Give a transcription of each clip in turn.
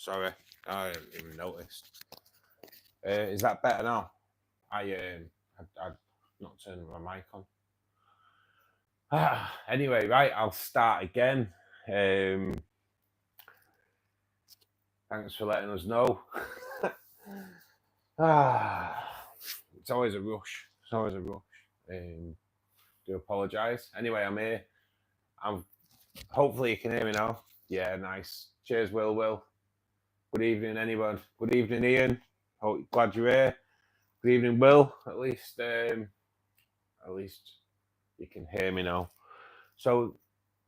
Sorry, I didn't even notice. Is that better now? I'd not turned my mic on. Anyway, right, I'll start again. Thanks for letting us know. It's always a rush. It's always a rush. Do apologise. Anyway, I'm here. Hopefully you can hear me now. Yeah, nice. Cheers, Will. Good evening, anyone. Good evening, Ian. Glad you're here. Good evening, Will. At least you can hear me now. So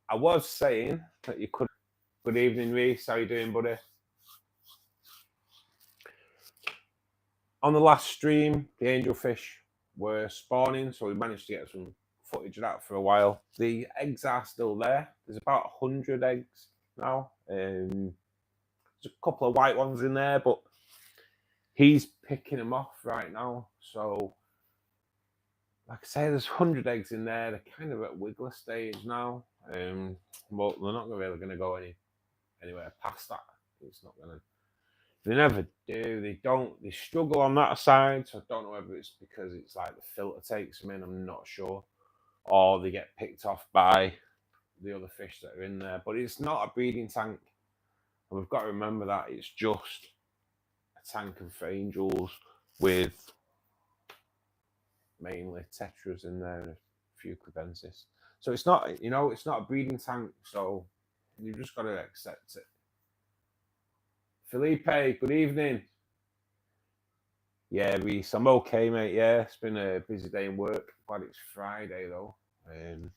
I was saying that you could. Good evening, Reese. How you doing, buddy? On the last stream, the angelfish were spawning, so we managed to get some footage of that for a while. The eggs are still there. There's about 100 eggs now. There's a couple of white ones in there, but he's picking them off right now. So, like I say, there's 100 eggs in there. They're kind of at wiggler stage now, but they're not really going to go anywhere past that. It's not going to. They never do. They don't. They struggle on that side. So I don't know whether it's because it's like the filter takes them in. I'm not sure. Or they get picked off by the other fish that are in there. But it's not a breeding tank. And we've got to remember that it's just a tank of angels with mainly tetras in there and a few crevensis. So it's not, it's not a breeding tank. So you've just got to accept it. Felipe, good evening. Yeah, Reese, I'm okay, mate. Yeah, it's been a busy day in work. Glad it's Friday, though. You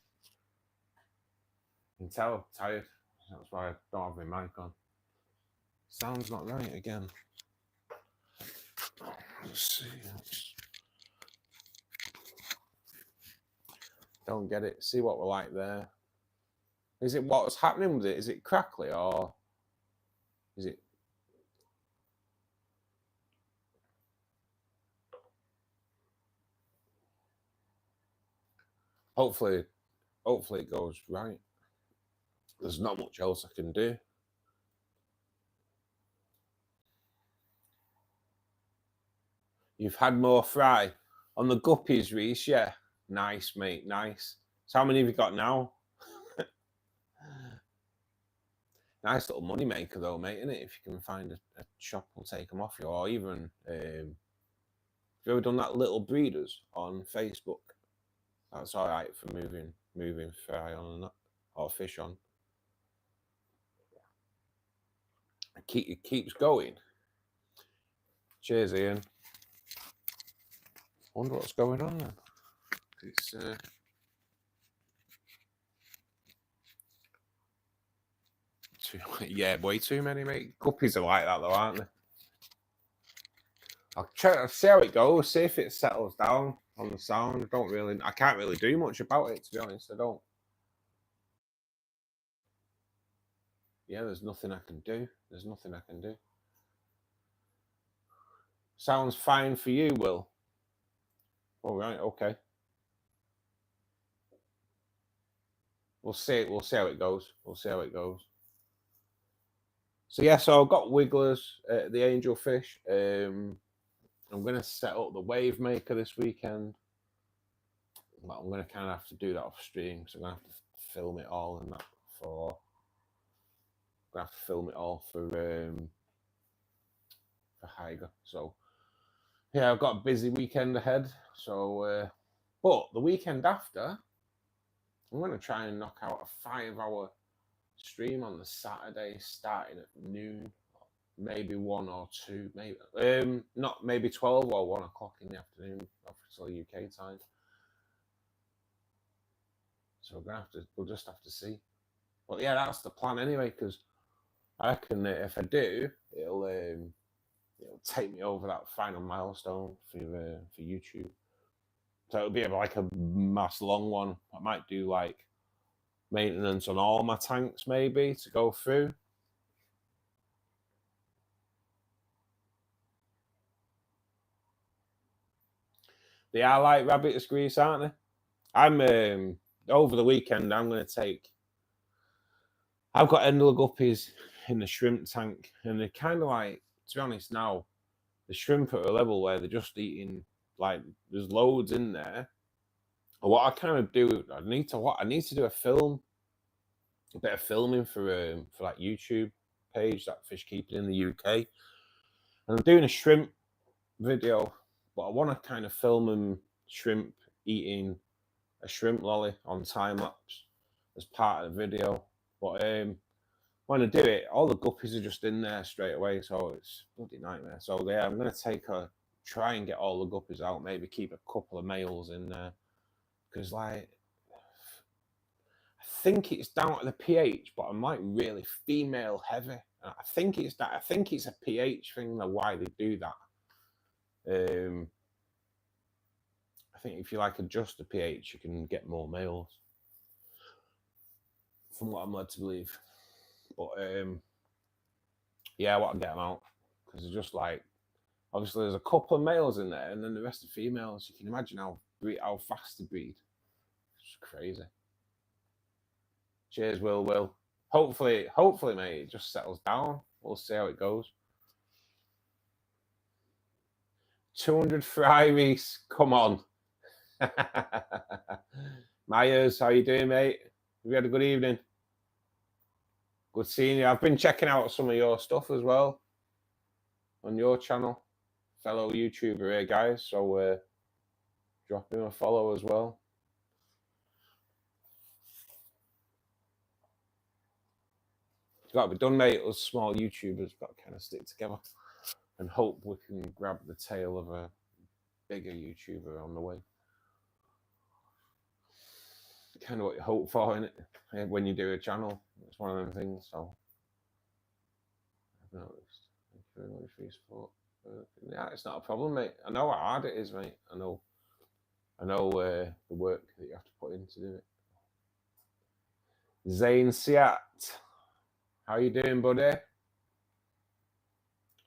can tell I'm tired. That's why I don't have my mic on. Sound's not right again. Let's see. Don't get it. See what we're like there. Is it what's happening with it? Is it crackly or is it? Hopefully it goes right. There's not much else I can do. You've had more fry on the guppies, Reese. Yeah, nice, mate. Nice. So how many have you got now? Nice little money maker, though, mate. Isn't it? If you can find a shop, will take them off you, or even have you ever done that Little Breeders on Facebook? That's all right for moving fry on or fish on. It keeps going. Cheers, Ian. Wonder what's going on then. It's yeah, way too many, mate. Guppies are like that, though, aren't they? I'll see how it goes. See if it settles down on the sound. I can't really do much about it, to be honest. I don't. Yeah, there's nothing I can do. Sounds fine for you, Will. All right, okay. We'll see how it goes. So yeah, so I've got wigglers, the angelfish. I'm going to set up the wave maker this weekend. But I'm going to kind of have to do that off stream, so I'm going to have to film it all and that for. I'm going to have to film it all for Haiger. So yeah, I've got a busy weekend ahead. So, but the weekend after, I'm going to try and knock out a 5-hour stream on the Saturday, starting at noon. Maybe 1 or 2, maybe 12 or 1 o'clock in the afternoon, obviously UK time. So we'll just have to see. But yeah, that's the plan anyway, because I reckon that if I do, it'll take me over that final milestone for YouTube. So it'll be like a mass long one. I might do like maintenance on all my tanks maybe to go through. They are like rabbit's grease, aren't they? I'm over the weekend. I'm going to take. I've got Endler guppies in the shrimp tank, and they're kind of like, to be honest now, the shrimp are at a level where they're just eating, like, there's loads in there. And what I kind of do, I need to do a bit of filming for like YouTube page, that fish keeping in the UK, and I'm doing a shrimp video, but I want to kind of film them shrimp eating a shrimp lolly on time lapse as part of the video. But when I do it, all the guppies are just in there straight away, so it's a bloody nightmare. So yeah, I'm gonna try and get all the guppies out, maybe keep a couple of males in there, because like, I think it's down at the pH, but I'm like really female heavy. I think it's that. I think it's a pH thing. Why they do that. I think if you like adjust the pH, you can get more males, from what I'm led to believe. But yeah, I want to get them out, because they're just like, obviously there's a couple of males in there, and then the rest are females. You can imagine how fast they breed. It's crazy. Cheers, Will. Hopefully, mate, it just settles down. We'll see how it goes. 200 Ferraris, come on. Myers, how you doing, mate? Have you had a good evening? Good seeing you. I've been checking out some of your stuff as well on your channel. Fellow YouTuber here, guys. So drop him a follow as well. It's got to be done, mate. Us small YouTubers got to kind of stick together and hope we can grab the tail of a bigger YouTuber on the way. Kind of what you hope for, innit? When you do a channel, it's one of them things. So I've noticed. Thank you very much for your support. Yeah, it's not a problem, mate. I know how hard it is, mate. I know the work that you have to put in to do it. Zane Siat, how you doing, buddy?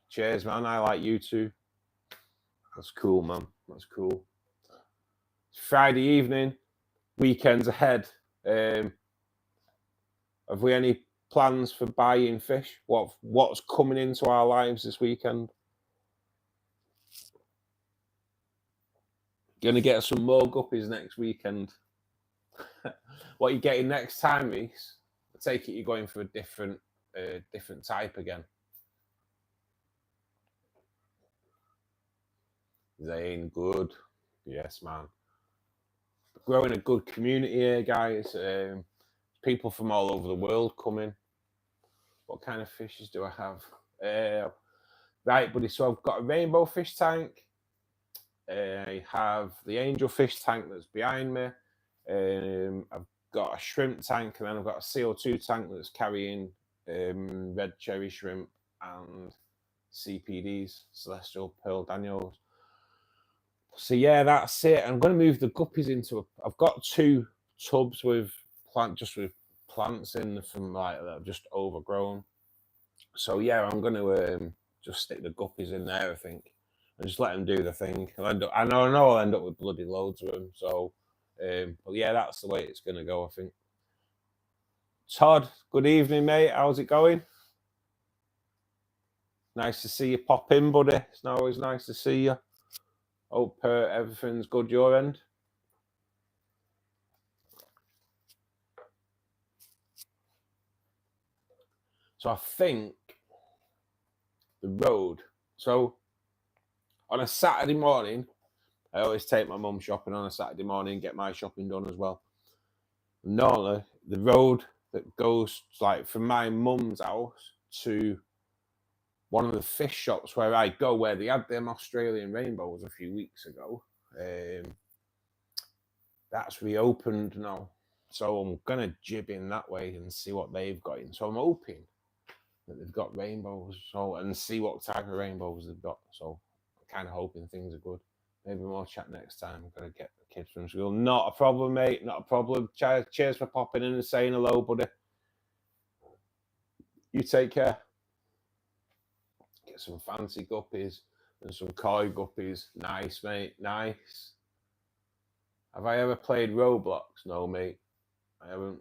Cheers, man. I like you too. That's cool, man. That's cool. It's Friday evening, weekends ahead. Have we any plans for buying fish? What's coming into our lives this weekend? Gonna get some more guppies next weekend. What are you getting next time, Reese? I take it you're going for a different type again. Zane, good. Yes, man. Growing a good community here, guys. People from all over the world coming. What kind of fishes do I have? Right, buddy. So I've got a rainbow fish tank. I have the angelfish tank that's behind me. I've got a shrimp tank, and then I've got a CO2 tank that's carrying red cherry shrimp and CPDs, celestial pearl Daniels. So yeah, that's it. I'm going to move the guppies into I've got 2 tubs with plants in from like that have just overgrown. So yeah, I'm going to just stick the guppies in there, I think, and just let them do the thing. I know I'll end up with bloody loads of them. So, but yeah, that's the way it's going to go, I think. Todd, good evening, mate. How's it going? Nice to see you pop in, buddy. It's always nice to see you. Hope everything's good your end. So I think the road. So on a Saturday morning, I always take my mum shopping on a Saturday morning, get my shopping done as well. Normally, the road that goes like from my mum's house to one of the fish shops where I go, where they had them Australian rainbows a few weeks ago, that's reopened now. So I'm going to jib in that way and see what they've got in. So I'm hoping that they've got rainbows, and see what type of rainbows they've got. So I'm kind of hoping things are good. Maybe more chat next time. I'm going to get the kids from school. Not a problem, mate. Not a problem. Cheers for popping in and saying hello, buddy. You take care. Get some fancy guppies and some koi guppies. Nice, mate. Nice. Have I ever played Roblox? No, mate. I haven't.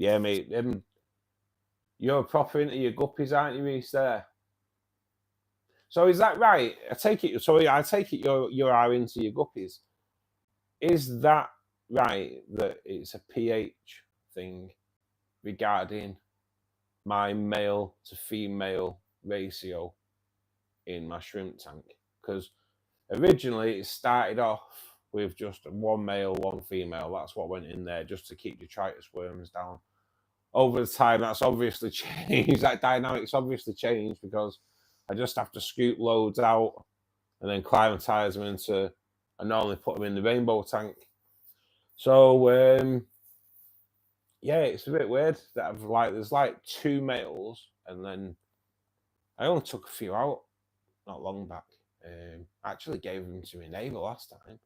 Yeah, mate. You're proper into your guppies, aren't you, Reese? There. So is that right? I take it. So I take it you are into your guppies. Is that right? That it's a pH thing regarding my male to female ratio in my shrimp tank? Because originally it started off with just one male, one female. That's what went in there just to keep detritus worms down. Over the time, that's obviously changed. That dynamic's obviously changed because I just have to scoop loads out and then climatize them into. I normally put them in the rainbow tank. So yeah, it's a bit weird that I've there's like 2 males, and then I only took a few out not long back. I actually gave them to my neighbour last time.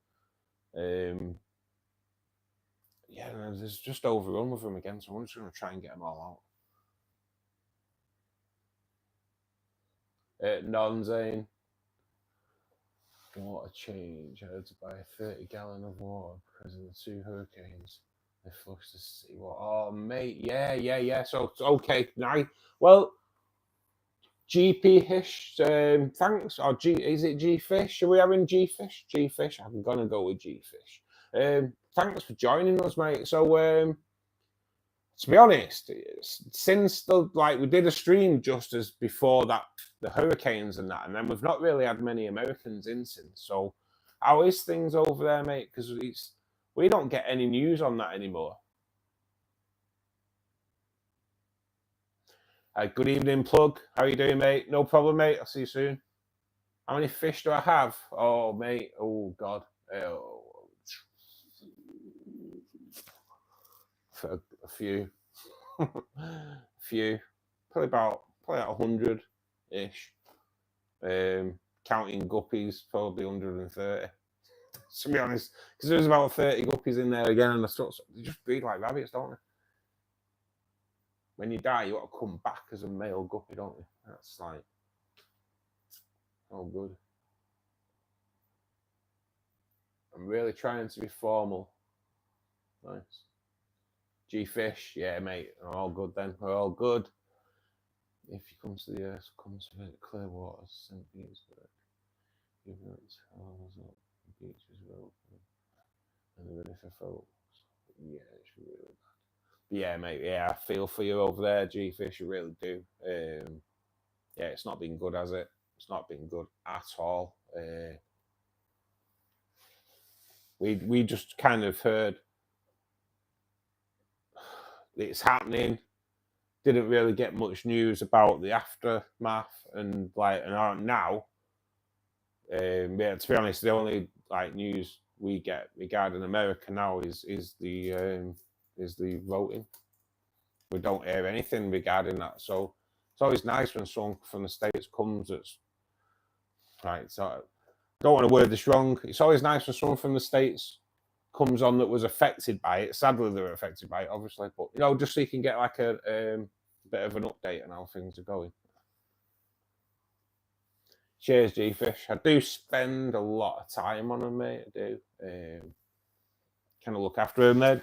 Yeah, and there's just overrun with them again, so I'm just going to try and get them all out. Non-Zane. Water change. I had to buy a 30-gallon of water because of the 2 hurricanes. They flushed the sea water. Oh, mate. Yeah. So, okay. Nice. Well, GP-ish, thanks. Or is it G-Fish? Are we having G-Fish? G-Fish. I'm going to go with G-Fish. Thanks for joining us, mate. So, to be honest, since we did a stream just as before that, the hurricanes and that, and then we've not really had many Americans in since. So, how is things over there, mate? Because we don't get any news on that anymore. Good evening, Plug. How you doing, mate? No problem, mate. I'll see you soon. How many fish do I have? Oh, mate. Oh, God. Oh. A few. Probably about 100-ish. Counting guppies, probably 130. To be honest, because there's about 30 guppies in there again, and they just breed like rabbits, don't they? When you die, you want to come back as a male guppy, don't you? That's like, oh, good. I'm really trying to be formal. Nice. G-Fish, yeah, mate. We're all good then. We're all good. If you come to the earth, come to it, clear waters, St. Petersburg. You've got up, the beaches are open, and the river flows. Yeah, it's really bad. But yeah, mate, yeah, I feel for you over there, G-Fish, you really do. Yeah, it's not been good, has it? It's not been good at all. We just kind of heard it's happening. Didn't really get much news about the aftermath and now. Yeah, to be honest, the only news we get regarding America now is the voting. We don't hear anything regarding that, so it's always nice when someone from the States comes. That's right. So I don't want to word this wrong. It's always nice when someone from the States comes on that was affected by it. Sadly, they were affected by it, obviously, but just so you can get a bit of an update on how things are going. Cheers, G-Fish. I do spend a lot of time on them, mate. I do. Kind of look after them.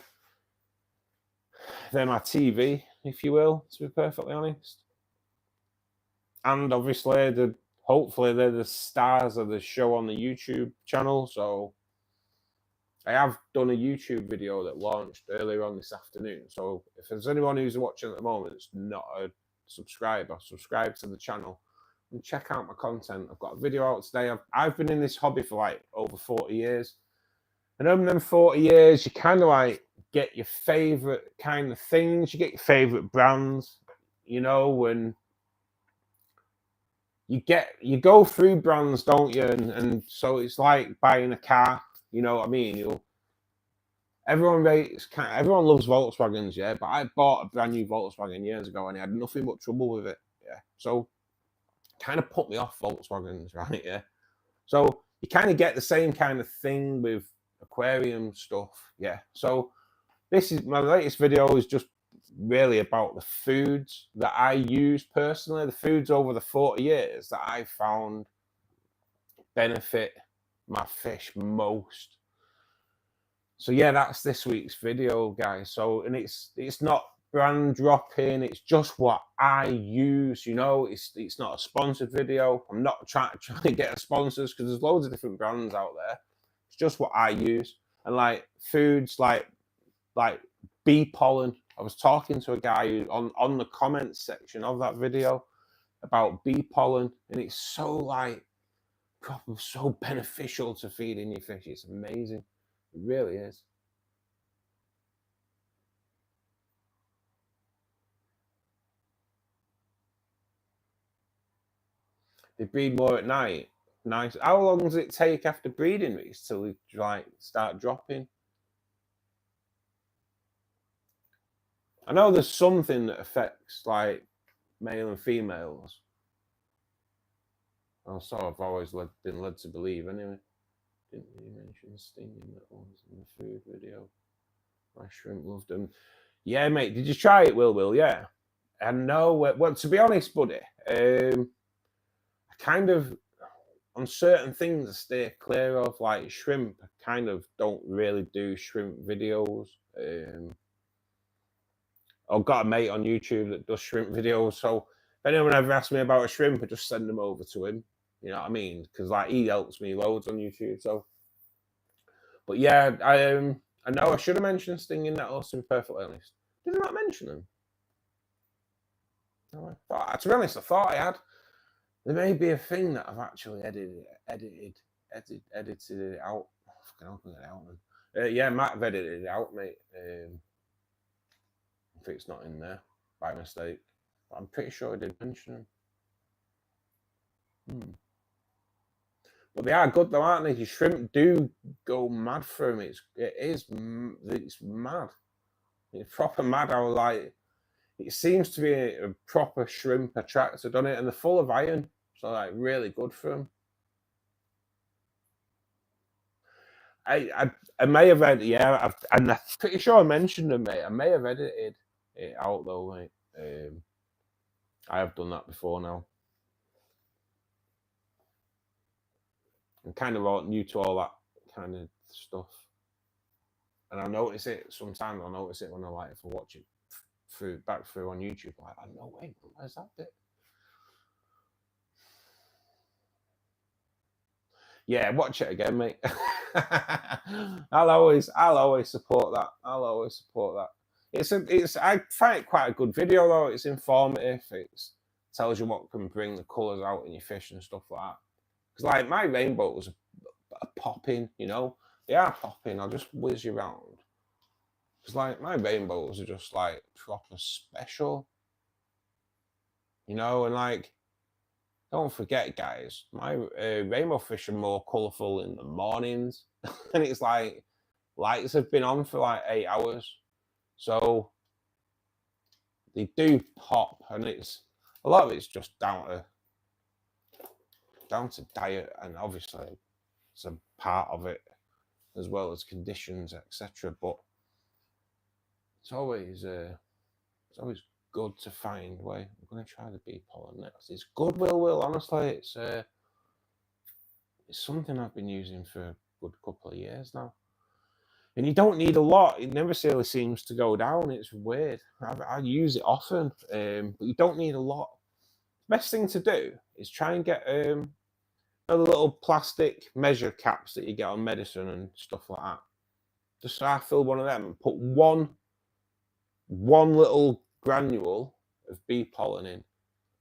They're my TV, if you will, to be perfectly honest. And obviously, hopefully they're the stars of the show on the YouTube channel. So I have done a YouTube video that launched earlier on this afternoon. So if there's anyone who's watching at the moment that's not a subscriber, subscribe to the channel and check out my content. I've got a video out today. I've been in this hobby for over 40 years. And over them 40 years, you kind of get your favorite kind of things. You get your favorite brands, and you go through brands, don't you? And so it's like buying a car, you know what I mean? Everyone loves Volkswagens, yeah, but I bought a brand new Volkswagen years ago and I had nothing but trouble with it, yeah. So kind of put me off Volkswagens, right? Yeah. So you kind of get the same kind of thing with aquarium stuff, yeah. So this is my latest video is just really about the foods that I use personally, the foods over the 40 years that I found benefit my fish most. So yeah, that's this week's video, guys. So, and it's not brand dropping. It's just what I use, you know. It's not a sponsored video. I'm not trying to get sponsors because there's loads of different brands out there. It's just what I use. And like foods like bee pollen. I was talking to a guy who, on the comments section of that video about bee pollen, and it's so like proper, so beneficial to feeding your fish. It's amazing. It really is. They breed more at night. Nice. How long does it take after breeding these till they like start dropping? I know there's something that affects like male and females. Oh, so I've always been led to believe anyway. Didn't you mention stinging nettles in the food video? My shrimp loved them. Yeah, mate. Did you try it, Will? Yeah. I know. Well, to be honest, buddy, I kind of on certain things I stay clear of, like shrimp. I kind of don't really do shrimp videos. I've got a mate on YouTube that does shrimp videos, so if anyone ever asks me about a shrimp, I just send them over to him. You know what I mean? Because like he helps me loads on YouTube. So, but yeah, I know I should have mentioned stinging nettles. To be perfectly honest, did I not mention them? No, to be honest, I thought I had. There may be a thing that I've actually edited it out. Oh, fucking hell, get it out, man. Yeah, Matt have edited it out, mate. If it's not in there by mistake, but I'm pretty sure I did mention them. But they are good though, aren't they? Your shrimp do go mad for them. It's mad. It's proper mad. How like it seems to be a proper shrimp attractor, doesn't it? And they're full of iron, so like really good for them. I may have edited, yeah, and I'm pretty sure I mentioned them, mate. I may have edited it out though, mate. I have done that before now. I'm kind of new to all that kind of stuff, and I notice it sometimes. I notice it when if I watch it back through on YouTube. Like, I know, wait, where's that bit? Yeah, watch it again, mate. I'll always support that. I'll always support that. I find it quite a good video though. It's informative. It tells you what can bring the colours out in your fish and stuff like that. Because like my rainbows are popping, you know, they are popping. I'll just whiz you around. Because like my rainbows are just like proper special, you know, and like don't forget, guys, my rainbow fish are more colourful in the mornings, and it's like lights have been on for like 8 hours, so they do pop, and it's a lot of it's just down to diet, and obviously it's a part of it as well as conditions, etc. But it's always good to find way. I'm going to try the bee pollen next. It's good, Will. Honestly, it's something I've been using for a good couple of years now. And you don't need a lot. It never really seems to go down. It's weird. I use it often, but you don't need a lot. Best thing to do is try and get the little plastic measure caps that you get on medicine and stuff like that. Just fill one of them and put one little granule of bee pollen in,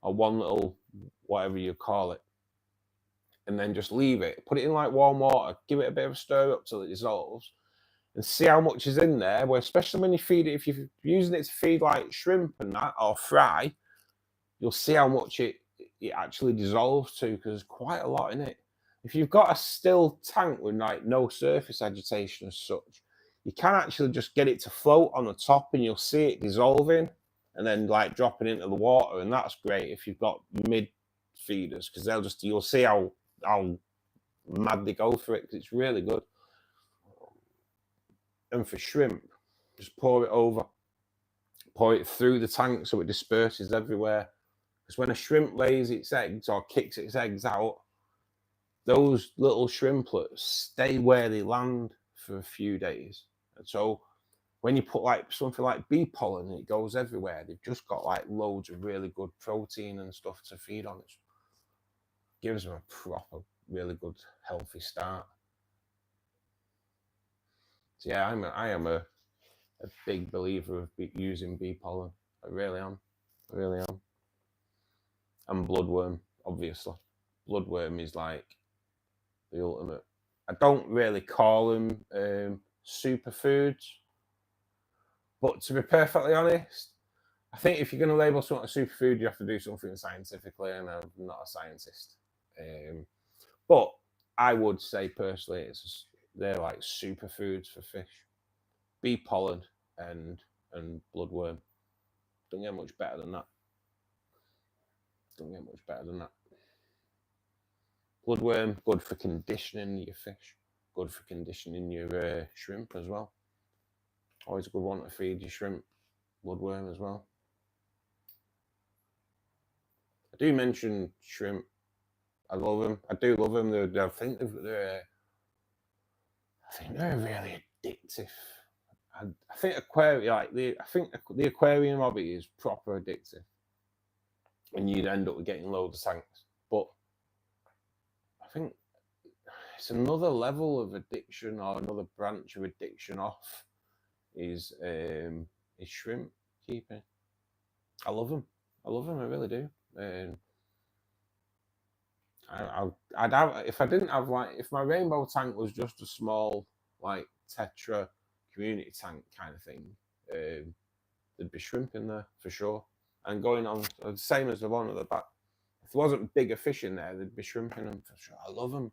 or one little whatever you call it, and then just leave it. Put it in like warm water, give it a bit of a stir up till it dissolves, and see how much is in there. Well, especially when you feed it, if you're using it to feed like shrimp and that or fry, you'll see how much it actually dissolves to, because there's quite a lot in it. If you've got a still tank with like no surface agitation as such, you can actually just get it to float on the top, and you'll see it dissolving and then like dropping into the water, and that's great if you've got mid feeders, because you'll see how mad they go for it, because it's really good. And for shrimp, just pour it through the tank so it disperses everywhere. Because when a shrimp lays its eggs or kicks its eggs out, those little shrimplets stay where they land for a few days. And so when you put like something like bee pollen, it goes everywhere. They've just got like loads of really good protein and stuff to feed on. It gives them a proper, really good, healthy start. So yeah, I am a big believer of using bee pollen. I really am. I really am. And bloodworm, obviously. Bloodworm is like the ultimate. I don't really call them superfoods, but to be perfectly honest, I think if you're going to label something a superfood, you have to do something scientifically, and I'm not a scientist. But I would say personally, they're like superfoods for fish. Bee pollen and bloodworm. Don't get much better than that. Don't get much better than that. Bloodworm, good for conditioning your fish. Good for conditioning your shrimp as well. Always a good one to feed your shrimp. Bloodworm as well. I do mention shrimp. I love them. I do love them. I think they're really addictive. I think the aquarium hobby is proper addictive, and you'd end up getting loads of tanks. But I think it's another level of addiction, or another branch of addiction off is shrimp keeping. I love them. I really do. I'd have, if I didn't have if my rainbow tank was just a small like Tetra community tank kind of thing, there'd be shrimp in there for sure. And going on the same as the one at the back, if there wasn't bigger fish in there, there'd be shrimp in them for sure. I love them.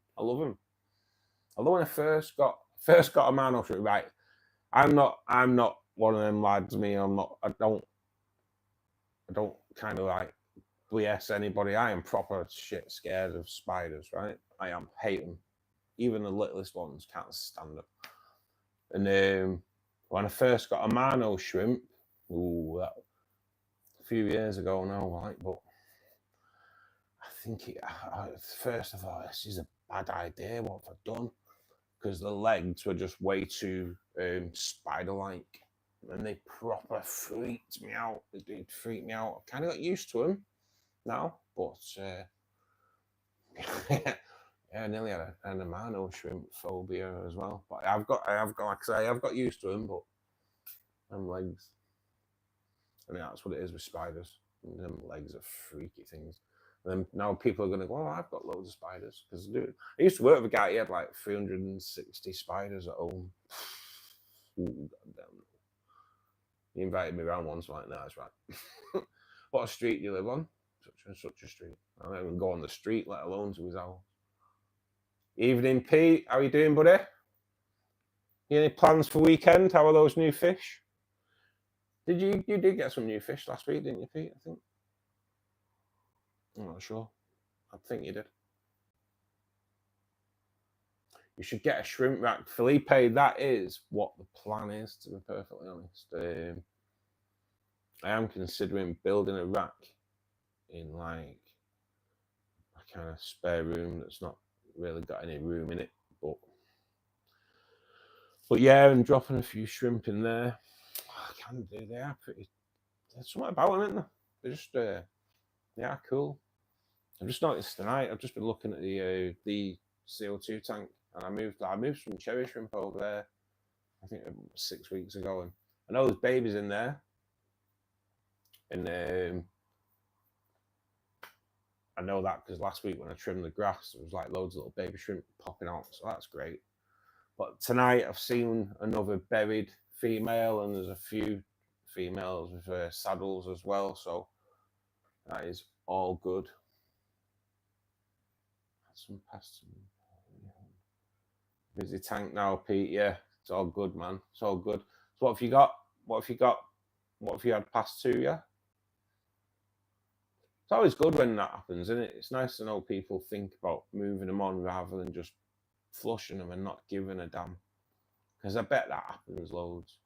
Although when I first got a man shrimp, right, I'm not one of them lads. I don't kind of like BS anybody. I am proper shit scared of spiders, right? I am, hate them. Even the littlest ones, can't stand them. And when I first got a Mano shrimp, a few years ago now, right? But I think at first I thought, this is a bad idea. What have I done? Because the legs were just way too spider-like, and they proper freaked me out. They did freak me out. I kind of got used to them now, but yeah, I nearly had an Amano shrimp phobia as well. But I've got, like I say, I've got used to them, but them legs. I mean, that's what it is with spiders. Them legs are freaky things. And then now people are going to go, oh, I've got loads of spiders. Because I used to work with a guy, he had like 360 spiders at home. Ooh, goddamn. He invited me around once, like, no, that's right. What street do you live on? Such and such a street. I don't even go on the street, let alone to his house. Evening, Pete. How you doing, buddy? You any plans for weekend? How are those new fish? You did get some new fish last week, didn't you, Pete? I think. I'm not sure. I think you did. You should get a shrimp rack, Felipe. That is what the plan is, to be perfectly honest. I am considering building a rack in like a kind of spare room that's not really got any room in it, but yeah, and dropping a few shrimp in there. I can do. They are pretty. There's something about them, isn't there? They're just they are cool. I've just noticed tonight. I've just been looking at the CO2 tank, and I moved some cherry shrimp over there. I think 6 weeks ago, and I know there's babies in there, and I know that because last week when I trimmed the grass, there was like loads of little baby shrimp popping out, so that's great. But tonight I've seen another buried female, and there's a few females with saddles as well, so that is all good. Some past busy tank now, Pete. Yeah, it's all good, man. It's all good. So what have you got? What have you had past 2? Yeah. It's always good when that happens, isn't it? It's nice to know people think about moving them on rather than just flushing them and not giving a damn. Because I bet that happens loads.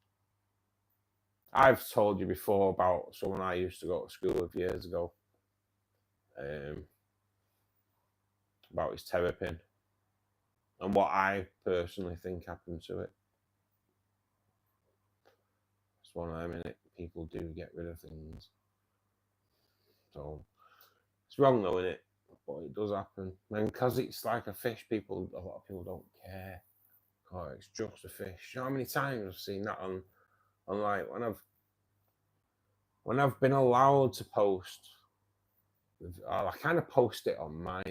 I've told you before about someone I used to go to school with years ago. About his terrapin and what I personally think happened to it. It's one of them, innit? People do get rid of things. So it's wrong though, innit? But it does happen. And because it's like a fish, a lot of people don't care. Oh, it's just a fish. You know how many times I've seen that on like when I've been allowed to post, I kind of post it on my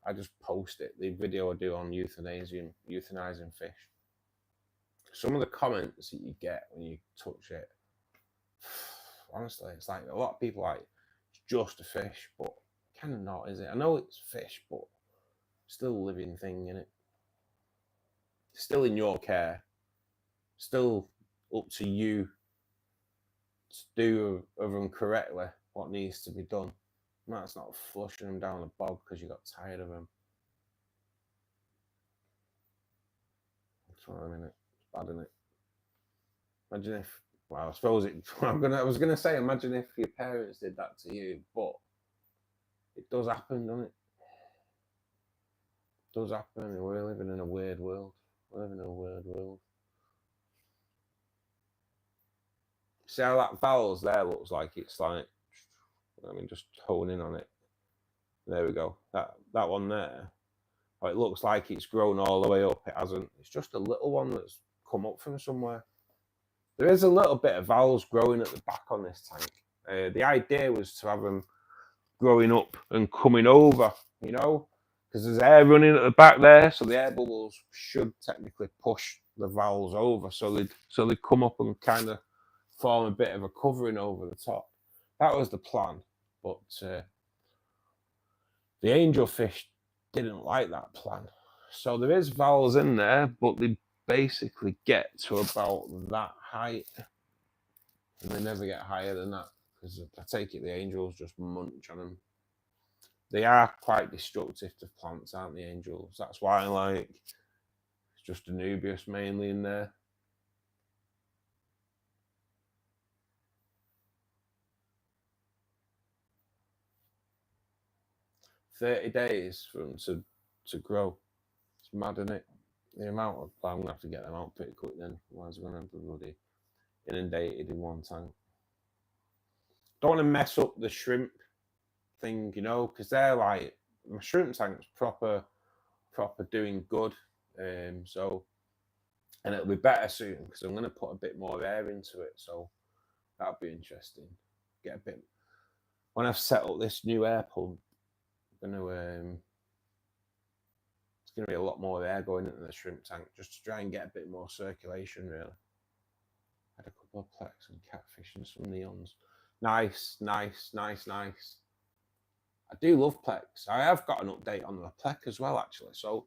I just post it, the video I do on euthanizing fish. Some of the comments that you get when you touch it, honestly, it's like a lot of people like, it's just a fish, but kind of not, is it? I know it's fish, but still a living thing, innit? Still in your care. Still up to you to do of them correctly what needs to be done. That's not flushing them down the bog because you got tired of them. That's what I mean. It's bad, isn't it? Imagine if, well, I suppose it. I was gonna say, imagine if your parents did that to you, but it does happen, doesn't it? It does happen, and we're living in a weird world. We're living in a weird world. See how that vowels there looks like? It's like, I mean, just hone in on it. There we go. That one there. Oh, it looks like it's grown all the way up. It hasn't. It's just a little one that's come up from somewhere. There is a little bit of vowels growing at the back on this tank. The idea was to have them growing up and coming over, you know, because there's air running at the back there, so the air bubbles should technically push the vowels over, so they come up and kind of form a bit of a covering over the top. That was the plan, but the angelfish didn't like that plan. So there is vowels in there, but they basically get to about that height, and they never get higher than that, because I take it the angels just munch on them. They are quite destructive to plants, aren't the angels? That's why, like, it's just Anubias mainly in there. $30 days for them to grow. It's mad, isn't it? The amount of, I'm gonna have to get them out pretty quick then. Otherwise, we're gonna have bloody inundated in one tank. Don't want to mess up the shrimp thing, you know, because they're like, my shrimp tank's proper doing good. So, and it'll be better soon because I'm going to put a bit more air into it. So that'll be interesting. Get a bit, when I've set up this new air pump, I'm going to, it's going to be a lot more air going into the shrimp tank just to try and get a bit more circulation, really. Had a couple of plex and catfish and some neons. Nice. I do love plex. I have got an update on the plex as well, actually. So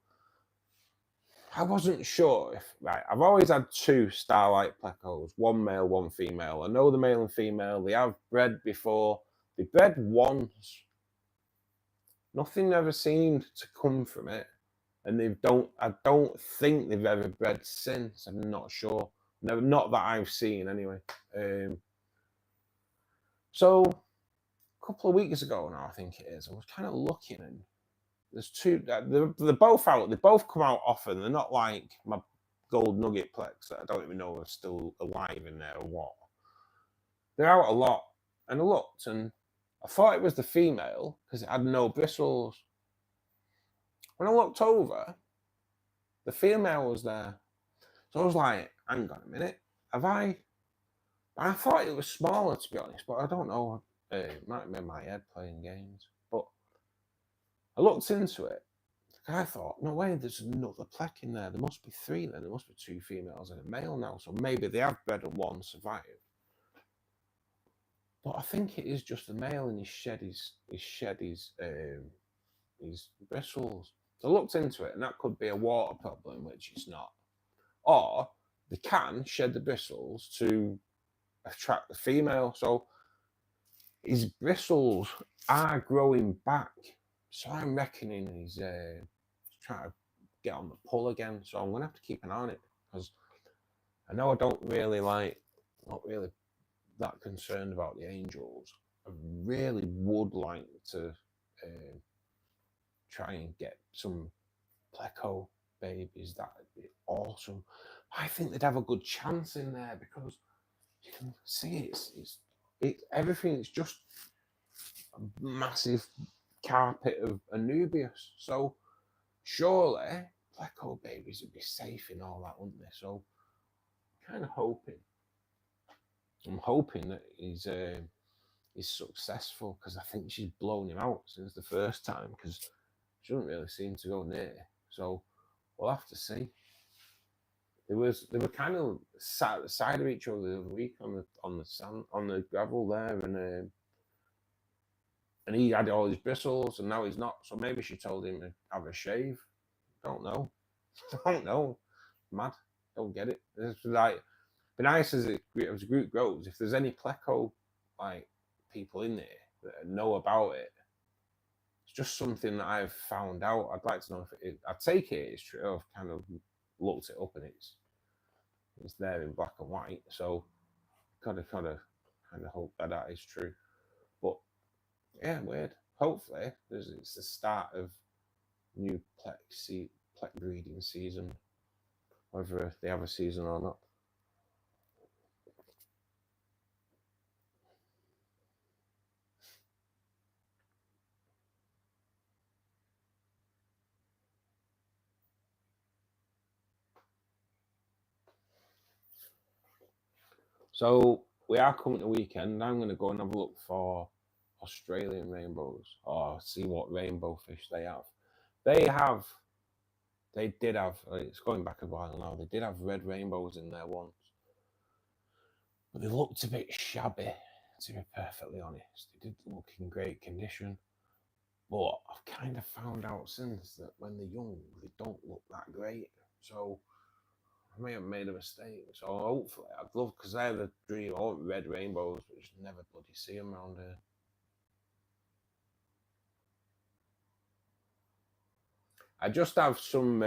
I wasn't sure if, right, I've always had 2 starlight plecos, one male, one female. I know the male and female, they have bred before. They bred once. Nothing ever seemed to come from it. And I don't think they've ever bred since. I'm not sure. No, not that I've seen anyway. So a couple of weeks ago now, I think it is, I was kind of looking, and there's 2, they're both out. They both come out often. They're not like my gold nugget plex that I don't even know are still alive in there or what. They're out a lot. And I looked, and I thought it was the female because it had no bristles. When I looked over, the female was there. So I was like, hang on a minute, I thought it was smaller, to be honest, but I don't know. It might have been my head playing games. But I looked into it. And I thought, no way, there's another plec in there. There must be 3 then. There must be 2 females and a male now. So maybe they have bred and one survived. But I think it is just the male, and he's shed his bristles. So I looked into it, and that could be a water problem, which it's not. Or they can shed the bristles to attract the female. So his bristles are growing back. So I'm reckoning he's trying to get on the pull again. So I'm going to have to keep an eye on it, because I know I don't really not really that concerned about the angels. I really would like to try and get some Pleco babies. That'd be awesome. I think they'd have a good chance in there, because you can see it's everything. It's just a massive carpet of Anubias. So surely Pleco babies would be safe in all that, wouldn't they? So kind of hoping. I'm hoping that he's successful, because I think she's blown him out since the first time, because she doesn't really seem to go near. So we'll have to see. They were kind of sat at the side of each other the other week on the sand, on the gravel there, and he had all his bristles, and now he's not. So maybe she told him to have a shave. Don't know. Don't know. Mad. Don't get it. It's like, be nice as a group grows. If there's any Pleco like people in there that know about it, it's just something that I've found out. I'd like to know if it. I take it it's true. I've kind of looked it up, and it's there in black and white. So kind of hope that is true. But yeah, weird. Hopefully, it's the start of new Plec breeding season, whether they have a season or not. So we are coming to weekend. I'm going to go and have a look for Australian rainbows, or see what rainbow fish they have. They did have, it's going back a while now, they did have red rainbows in there once. But they looked a bit shabby, to be perfectly honest. They did look in great condition. But I've kind of found out since that when they're young, they don't look that great. So I may have made a mistake. So hopefully, I'd love, because they're the dream. I want red rainbows, but just never bloody see them around here. I just have some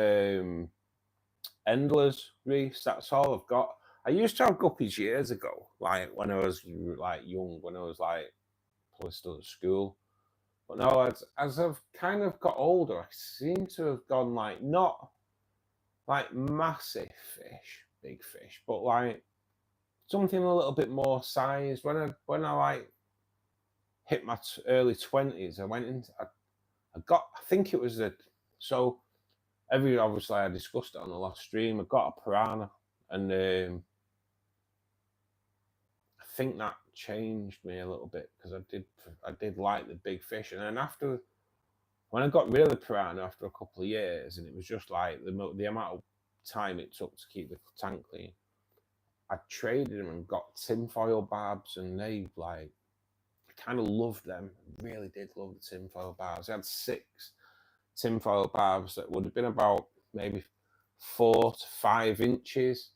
endless reefs. That's all I've got. I used to have guppies years ago, like when I was like young, when I was like probably still at school. But no, as I've kind of got older, I seem to have gone like, not like massive fish, big fish, but like something a little bit more size. When I like hit my early 20s, I went into, I think it was so obviously I discussed it on the last stream. I got a piranha, and I think that changed me a little bit, because I did like the big fish. And then after, when I got rid of the piranha after a couple of years, and it was just like the amount of time it took to keep the tank clean, I traded them and got tinfoil barbs, and they like, I kind of loved them. Really did love the tinfoil barbs. I had 6 tinfoil barbs that would have been about maybe 4 to 5 inches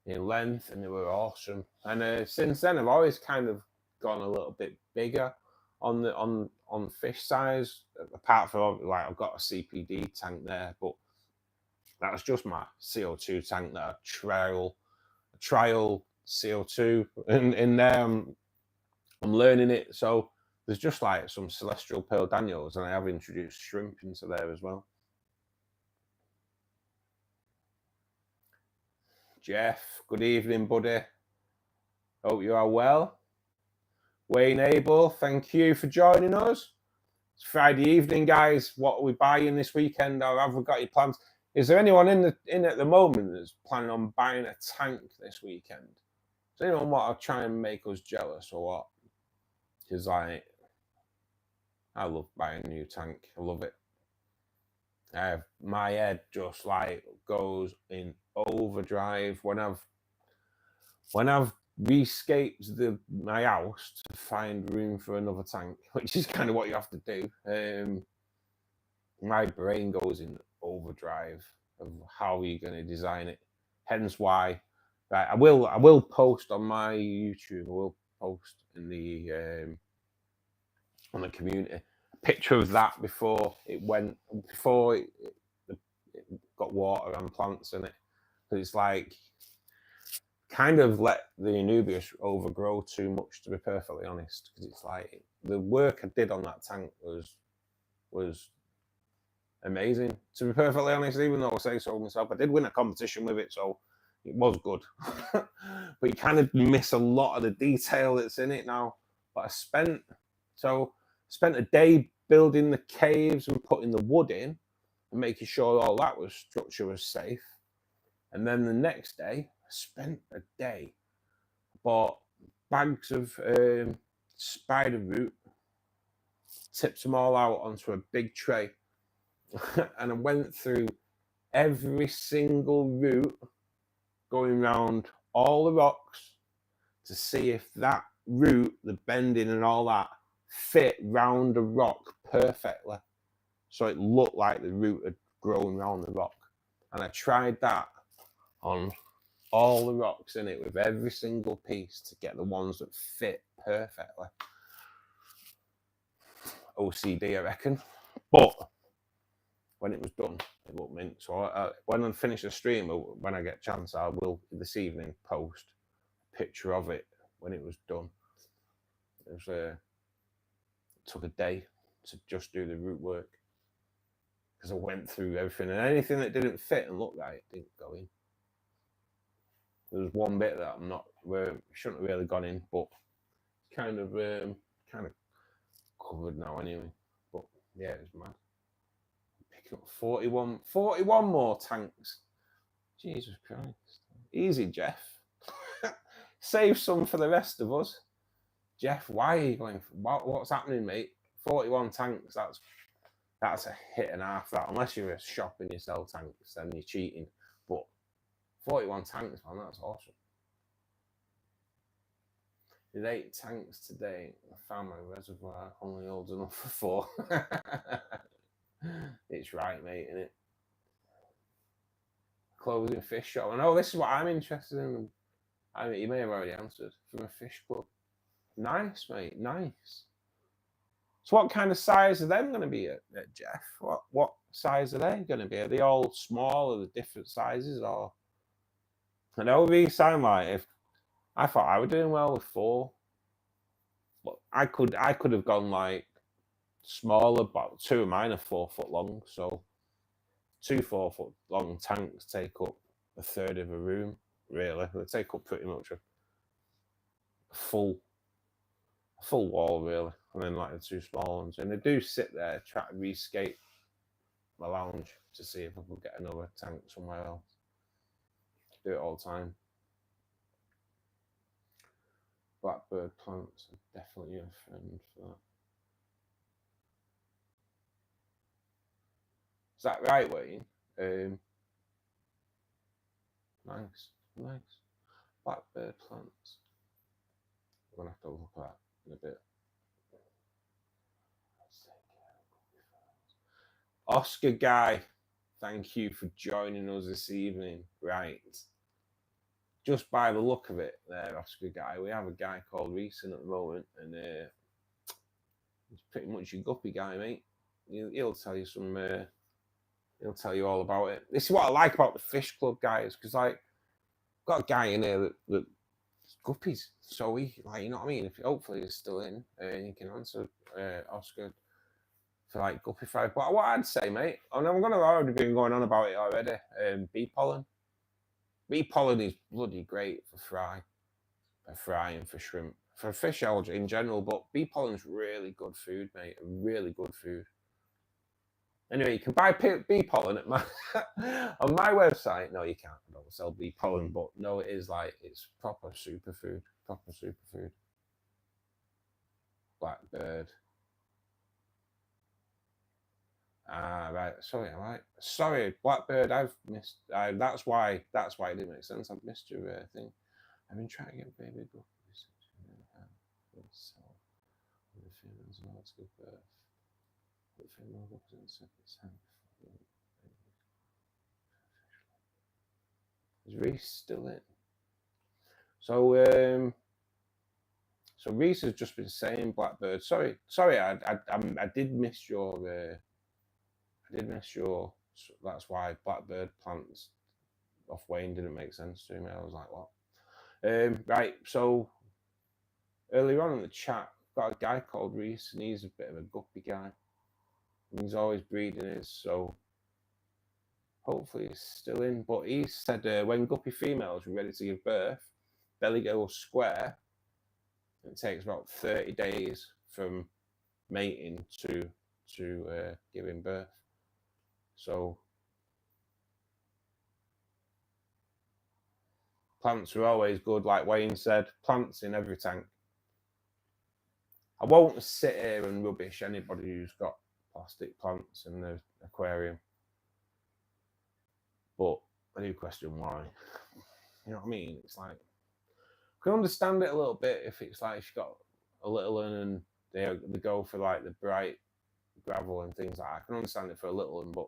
in length, and they were awesome. And since then, I've always kind of gone a little bit bigger on fish size. Apart from, like, I've got a CPD tank there, but that's just my CO2 tank that I trial CO2 in there. I'm learning it. So there's just like some celestial pearl Daniels, and I have introduced shrimp into there as well. Jeff, good evening, buddy. Hope you are well. Wayne Abel, thank you for joining us. It's Friday evening, guys. What are we buying this weekend, or have we got your plans? Is there anyone in at the moment that's planning on buying a tank this weekend? Does anyone want to try and make us jealous or what? Because I love buying a new tank. I love it. My head just like goes in overdrive when I've rescaped my house to find room for another tank, which is kind of what you have to do. My brain goes in overdrive of how you're going to design it. Hence why, right, I will post on my YouTube. I will post in the on the community a picture of that before it got water and plants in it. Because it's like, kind of let the Anubias overgrow too much, to be perfectly honest. Because it's like, the work I did on that tank was amazing, to be perfectly honest. Even though I say so myself, I did win a competition with it, so It was good, but you kind of miss a lot of the detail that's in it now. But I spent a day building the caves and putting the wood in and making sure all that structure was safe. And then the next day, I spent a day, bought bags of spider root, tipped them all out onto a big tray, and I went through every single root, going around all the rocks to see if that root, the bending and all that, fit round the rock perfectly. So it looked like the root had grown round the rock. And I tried that on all the rocks in it with every single piece to get the ones that fit perfectly. OCD, I reckon. But when it was done, it looked mint. So when I finish the stream, when I get a chance, I will this evening post a picture of it when it was done. It took a day to just do the root work because I went through everything, and anything that didn't fit and look right didn't go in. There was one bit that shouldn't have really gone in, but kind of covered now anyway. But yeah, it was mad. Picking up 41 more tanks. Jesus Christ. Easy, Jeff. Save some for the rest of us. Jeff, why are you going? What's happening, mate? 41 tanks. That's a hit and a half. That, unless you're a shop and you sell tanks, then you're cheating. But 41 tanks, man, that's awesome. Did 8 tanks today. I found my reservoir only holds enough for 4. It's right, mate, isn't it? Closing fish shop. I know this is what I'm interested in. I mean, you may have already answered. From a fish club. Nice, mate. Nice. So what kind of size are them going to be at Jeff? What size are they going to be? Are they all small? Are they different sizes? Or I know we sound like if I thought I was doing well with 4. But I could have gone like smaller, but 2 of mine are 4 foot long. So 2 4 foot long tanks take up a third of a room. Really, they take up pretty much a full wall, really, and then like the 2 small ones. And they do sit there try to rescape my lounge to see if I could get another tank somewhere else. Do it all the time. Blackbird plants are definitely a friend for that. Is that right, Wayne? Nice. Blackbird plants. I'm gonna have to look at that in a bit. Oscar Guy, thank you for joining us this evening. Right. Just by the look of it there, Oscar Guy, we have a guy called Reese at the moment, and he's pretty much a guppy guy, mate. He'll tell you he'll tell you all about it. This is what I like about the fish club guys, because like I've got a guy in here that guppies, so he, like, you know what I mean? If hopefully he's still in, and he can answer Oscar for like guppy fry. But what I'd say, mate, and I'm gonna already been going on about it already. Bee pollen. Bee pollen is bloody great for fry and for shrimp, for fish algae in general. But bee pollen's really good food, mate. Really good food. Anyway, you can buy bee pollen at my on my website. No, you can't. I don't sell bee pollen, but no, it is like it's proper superfood. Proper superfood. Blackbird. Ah, right. Sorry, Blackbird. I've missed. That's why it didn't make sense. I've missed your thing. I've been trying to get baby guppies. So the females know it's good birth. The female guppies in second time. Is Reese still in? So Reese has just been saying Blackbird. Sorry, I did miss your. That's why Blackbird plants off Wayne didn't make sense to me. I was like, what? Right. So earlier on in the chat, got a guy called Reese, and he's a bit of a guppy guy. And he's always breeding his. So Hopefully he's still in. But he said when guppy females are ready to give birth, belly goes square. It takes about 30 days from mating to giving birth. So plants are always good, like Wayne said. Plants in every tank. I won't sit here and rubbish anybody who's got plastic plants in the aquarium, but I do question why. You know what I mean? It's like, I can understand it a little bit if it's like if you've got a little one and they go for like the bright gravel and things like that. I can understand it for a little one, but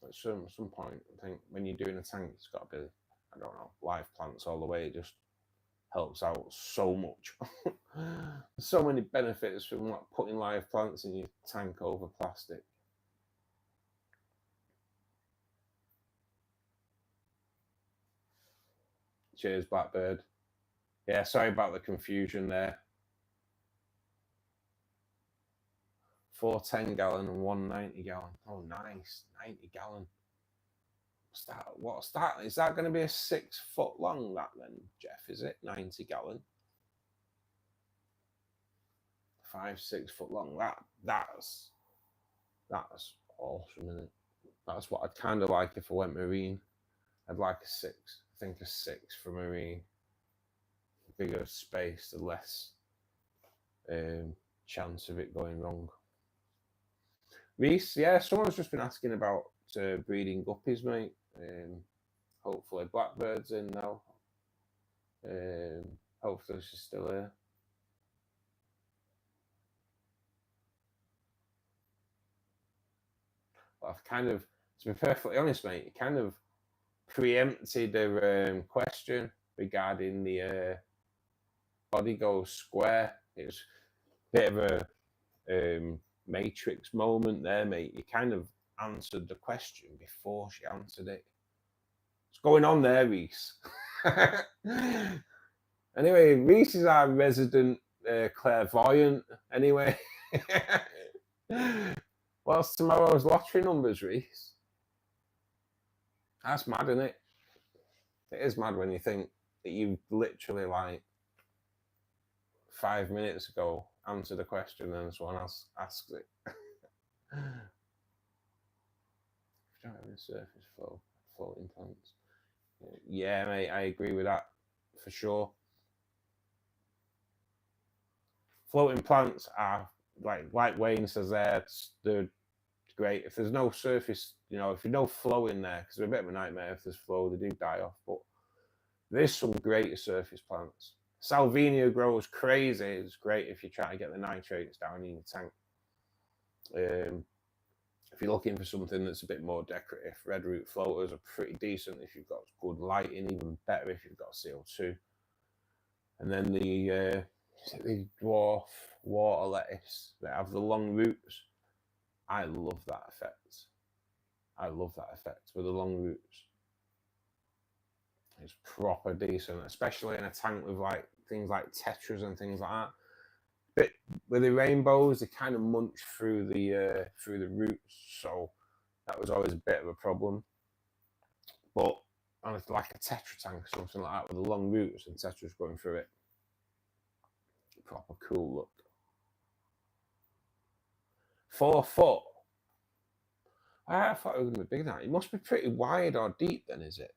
at some point, I think when you're doing a tank, it's got to be, I don't know, live plants all the way. It just helps out so much. So many benefits from like putting live plants in your tank over plastic. Cheers, Blackbird. Yeah, sorry about the confusion there. 4 10-gallon and 1 90-gallon. Oh, nice. 90-gallon. What's that? Is that going to be a 6 foot long, that then, Jeff? Is it 90-gallon? 5, 6 foot long. That's awesome, isn't it? That's what I'd kind of like if I went marine. I'd like a 6. I think a 6 for marine. The bigger space, the less chance of it going wrong. Reese, yeah, someone's just been asking about breeding guppies, mate. Hopefully Blackbird's in now. Hopefully she's still here. But I've kind of, to be perfectly honest, mate, kind of preempted a question regarding the body goes square. It was a bit of a Matrix moment there, mate. You kind of answered the question before she answered it. What's going on there, Reese? Anyway, Reese is our resident clairvoyant. Anyway, what's tomorrow's lottery numbers, Reese? That's mad, isn't it? It is mad when you think that you literally, like, 5 minutes ago answered a question and someone else asks it. Surface flow, floating plants. Yeah, mate, I agree with that for sure. Floating plants are like Wayne says there, they're great. If there's no surface, you know, if there's no flow in there, because they're a bit of a nightmare if there's flow, they do die off. But there's some great surface plants. Salvinia grows crazy. It's great if you try to get the nitrates down in your tank. If you're looking for something that's a bit more decorative, red root floaters are pretty decent if you've got good lighting, even better if you've got CO2. And then the dwarf water lettuce that have the long roots. I love that effect. I love that effect with the long roots. It's proper decent, especially in a tank with like things like tetras and things like that. But with the rainbows, they kind of munch through the roots, so that was always a bit of a problem. But on like a tetra tank or something like that with the long roots and tetras going through it, proper cool look. 4 foot. I thought it was going to be bigger than that. It must be pretty wide or deep then, is it?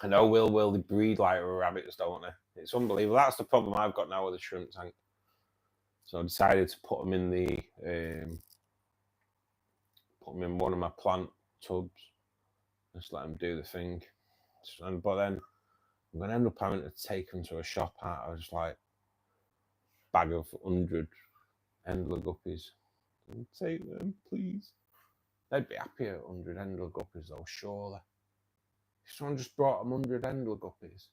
I know will they breed like rabbits, don't they? It's unbelievable. That's the problem I've got now with the shrimp tank. So I decided to put them in one of my plant tubs. Just let them do the thing. But then I'm going to end up having to take them to a shop out. I was just like, bag of 100 Endler guppies. Take them, please. They'd be happy at 100 Endler guppies, though, surely. If someone just brought them 100 Endler guppies,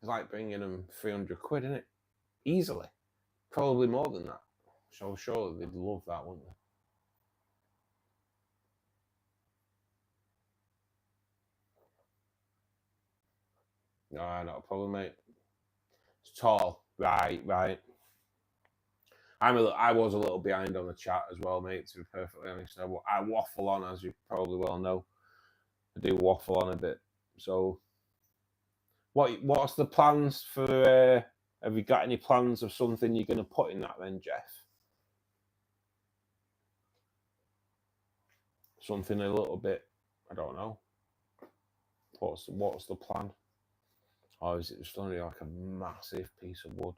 it's like bringing them 300 quid, isn't it? Easily. Probably more than that. So surely they'd love that, wouldn't they? No, not a problem, mate. It's tall. Right. I was a little behind on the chat as well, mate, to be perfectly honest. I waffle on, as you probably well know. I do waffle on a bit. So, what's the plans for... have you got any plans of something you're going to put in that then, Jeff? Something a little bit, I don't know. What's the plan? Or is it just only like a massive piece of wood?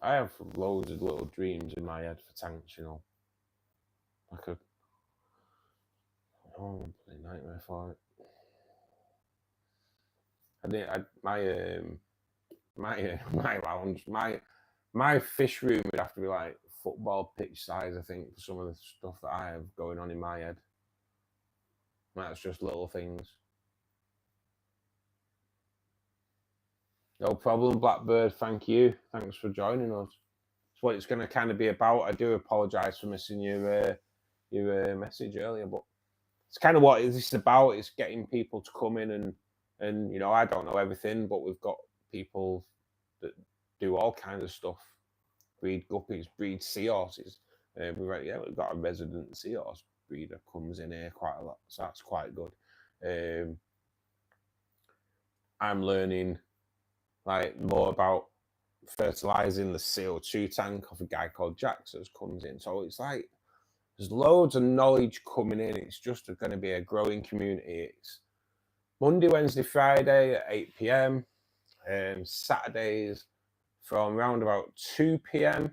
I have loads of little dreams in my head for tanks, you know. Like a... oh, bloody nightmare for it. My lounge, my fish room would have to be like football pitch size, I think, for some of the stuff that I have going on in my head. That's just little things. No problem, Blackbird. Thank you. Thanks for joining us. It's what it's going to kind of be about. I do apologise for missing your message earlier, but it's kind of what this is about. It's getting people to come in and you know, I don't know everything, but we've got people that do all kinds of stuff. Breed guppies, breed seahorses. We've got a resident seahorse breeder comes in here quite a lot, so that's quite good. I'm learning like more about fertilizing the CO2 tank of a guy called Jax that comes in. So it's like there's loads of knowledge coming in. It's just going to be a growing community. It's Monday, Wednesday, Friday at 8 p.m. Saturdays from around about 2 p.m.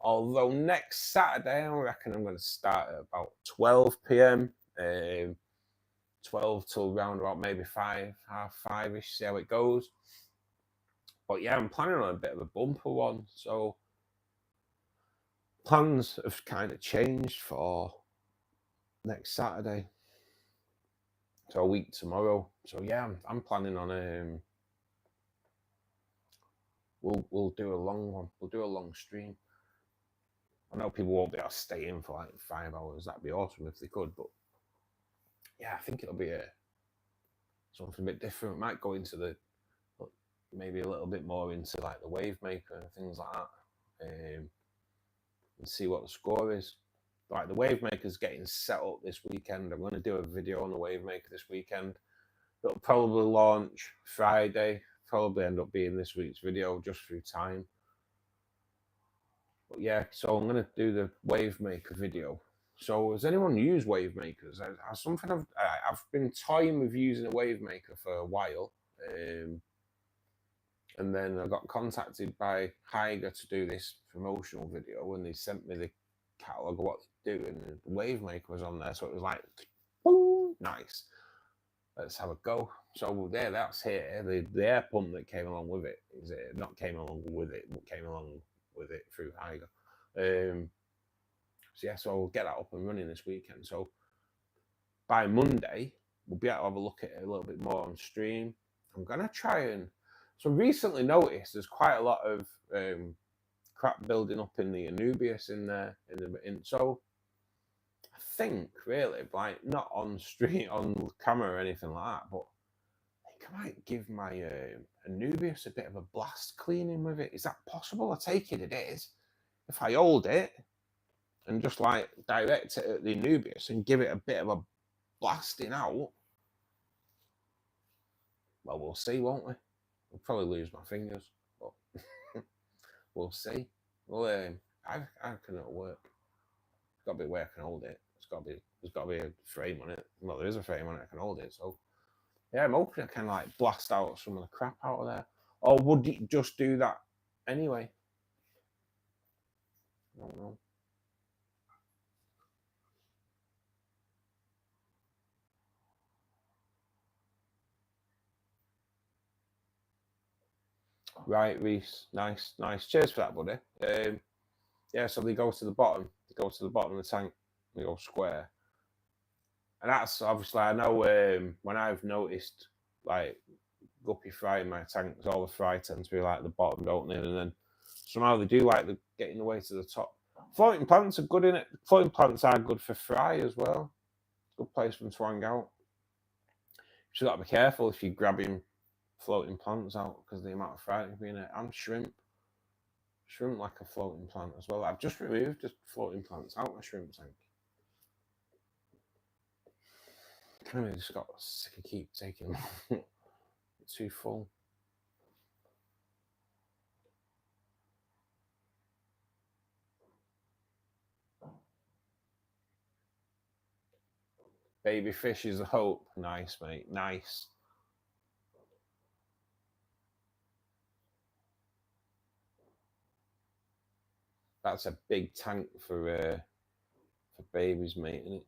Although next Saturday, I reckon I'm going to start at about 12 p.m. 12 till round about maybe 5, half 5-ish, see how it goes. But yeah, I'm planning on a bit of a bumper one. So plans have kind of changed for next Saturday. So a week tomorrow. So yeah, I'm planning on we'll do a long one. We'll do a long stream. I know people won't be able to stay in for like 5 hours. That'd be awesome if they could, but yeah, I think it'll be something a bit different. Might go into maybe a little bit more into like the wave maker and things like that, and see what the score is. Like the wave maker's getting set up this weekend. I'm going to do a video on the wave maker this weekend. It'll probably launch Friday. Probably end up being this week's video just through time. But yeah, so I'm going to do the wave maker video. So has anyone used wave makers? Something I've been toying with using a wave maker for a while. And then I got contacted by Hyger to do this promotional video, and they sent me the catalogue of what they do, and the wave maker was on there, so it was like, boom, nice. Let's have a go. So there, that's here. The air pump that came along with it is not came along with it, but came along with it through Hyger. So yeah, so we'll get that up and running this weekend. So by Monday, we'll be able to have a look at it a little bit more on stream. I'm gonna try and... so recently noticed there's quite a lot of crap building up in the Anubias in there. So I think really, like, not on stream, on camera or anything like that, but I think I might give my Anubias a bit of a blast cleaning with it. Is that possible? I take it is. If I hold it and just like direct it at the Anubias and give it a bit of a blasting out, well, we'll see, won't we? I'll probably lose my fingers, but we'll see. Well, I can it'll work. It's got to be where I can hold it. There's got to be a frame on it. Well, there is a frame on it. I can hold it. So yeah, I'm hoping I can like blast out some of the crap out of there. Or would it just do that anyway? I don't know. Right, Reese. Nice. Cheers for that, buddy. Yeah, so they go to the bottom. They go to the bottom of the tank. They go square. And that's obviously, I know when I've noticed like guppy fry in my tanks, all the fry tend to be like the bottom, don't they? And then somehow they do like the getting the way to the top. Floating plants are good in it. Floating plants are good for fry as well. Good place for them to hang out. You just got to be careful if you're grabbing floating plants out because of the amount of fright in it. And shrimp. Shrimp like a floating plant as well. I've just removed the floating plants out of my shrimp tank. Kind of just got sick of keep taking them out. Too full. Baby fish is a hope. Nice, mate. Nice. That's a big tank for babies, mate, isn't it?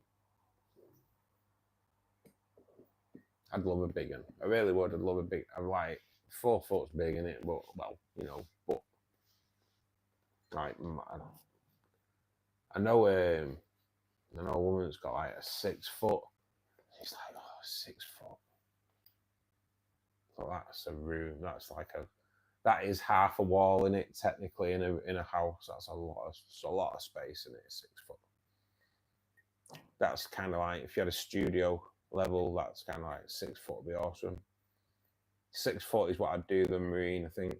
I'd love a big one. I really would. I'd love a big. I'm like 4 foot's big, in it, but well, you know, but like I know a woman that's got like a 6 foot. She's like, oh, 6 foot. So that's a room. That's like that is half a wall in it technically in a house. That's a lot of space in it. 6 foot. That's kind of like if you had a studio level. That's kind of like 6 foot would be awesome. 6 foot is what I'd do the marine. I think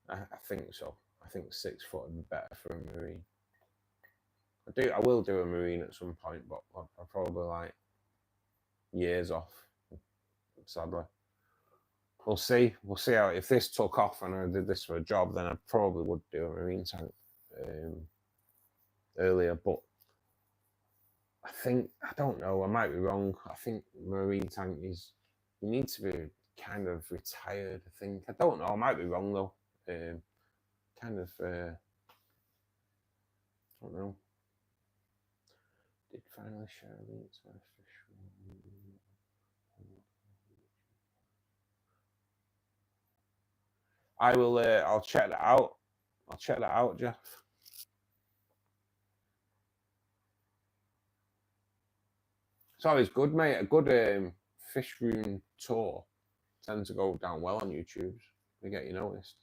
I think so. I think 6 foot would be better for a marine. I will do a marine at some point, but I'll probably like years off. Sadly, we'll see. We'll see how if this took off and I did this for a job, then I probably would do a marine tank earlier. But I don't know. I might be wrong. I think marine tank is you need to be kind of retired. I think I don't know. I might be wrong though. I don't know. Did finally share links to my fish. I will. I'll check that out. I'll check that out, Jeff. It's always good, mate. A good fish room tour tends to go down well on YouTube. They get you noticed.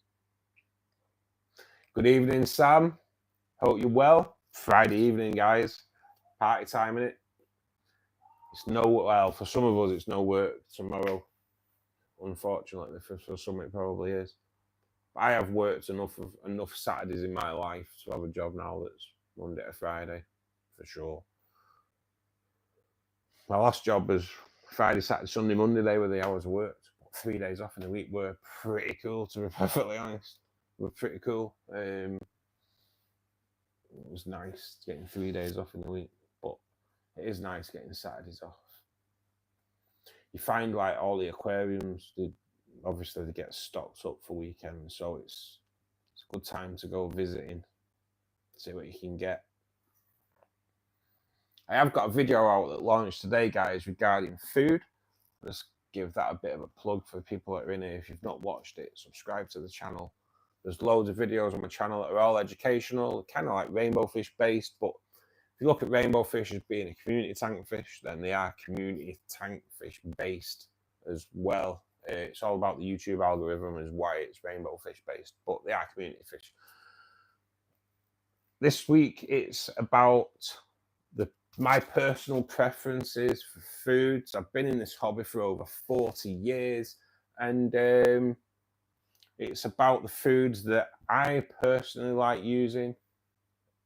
Good evening, Sam. Hope you're well. Friday evening, guys. Party time, innit? It's well, for some of us, it's no work tomorrow. Unfortunately, for some, it probably is. I have worked enough Saturdays in my life to have a job now that's Monday to Friday, for sure. My last job was Friday, Saturday, Sunday, Monday. They were the hours I worked. 3 days off in the week were pretty cool, to be perfectly honest. Were pretty cool. It was nice getting 3 days off in the week, but it is nice getting Saturdays off. You find like all the aquariums, obviously they get stocked up for weekends, so it's a good time to go visiting, see what you can get. I have got a video out that launched today, guys, regarding food. Let's give that a bit of a plug for people that are in here. If you've not watched it, subscribe to the channel. There's loads of videos on my channel that are all educational, kind of like rainbow fish based, but if you look at rainbow fish as being a community tank fish, then they are community tank fish based as well. It's all about the YouTube algorithm is why it's rainbow fish based, but they are community fish. This week it's about my personal preferences for foods. I've been in this hobby for over 40 years, and it's about the foods that I personally like using.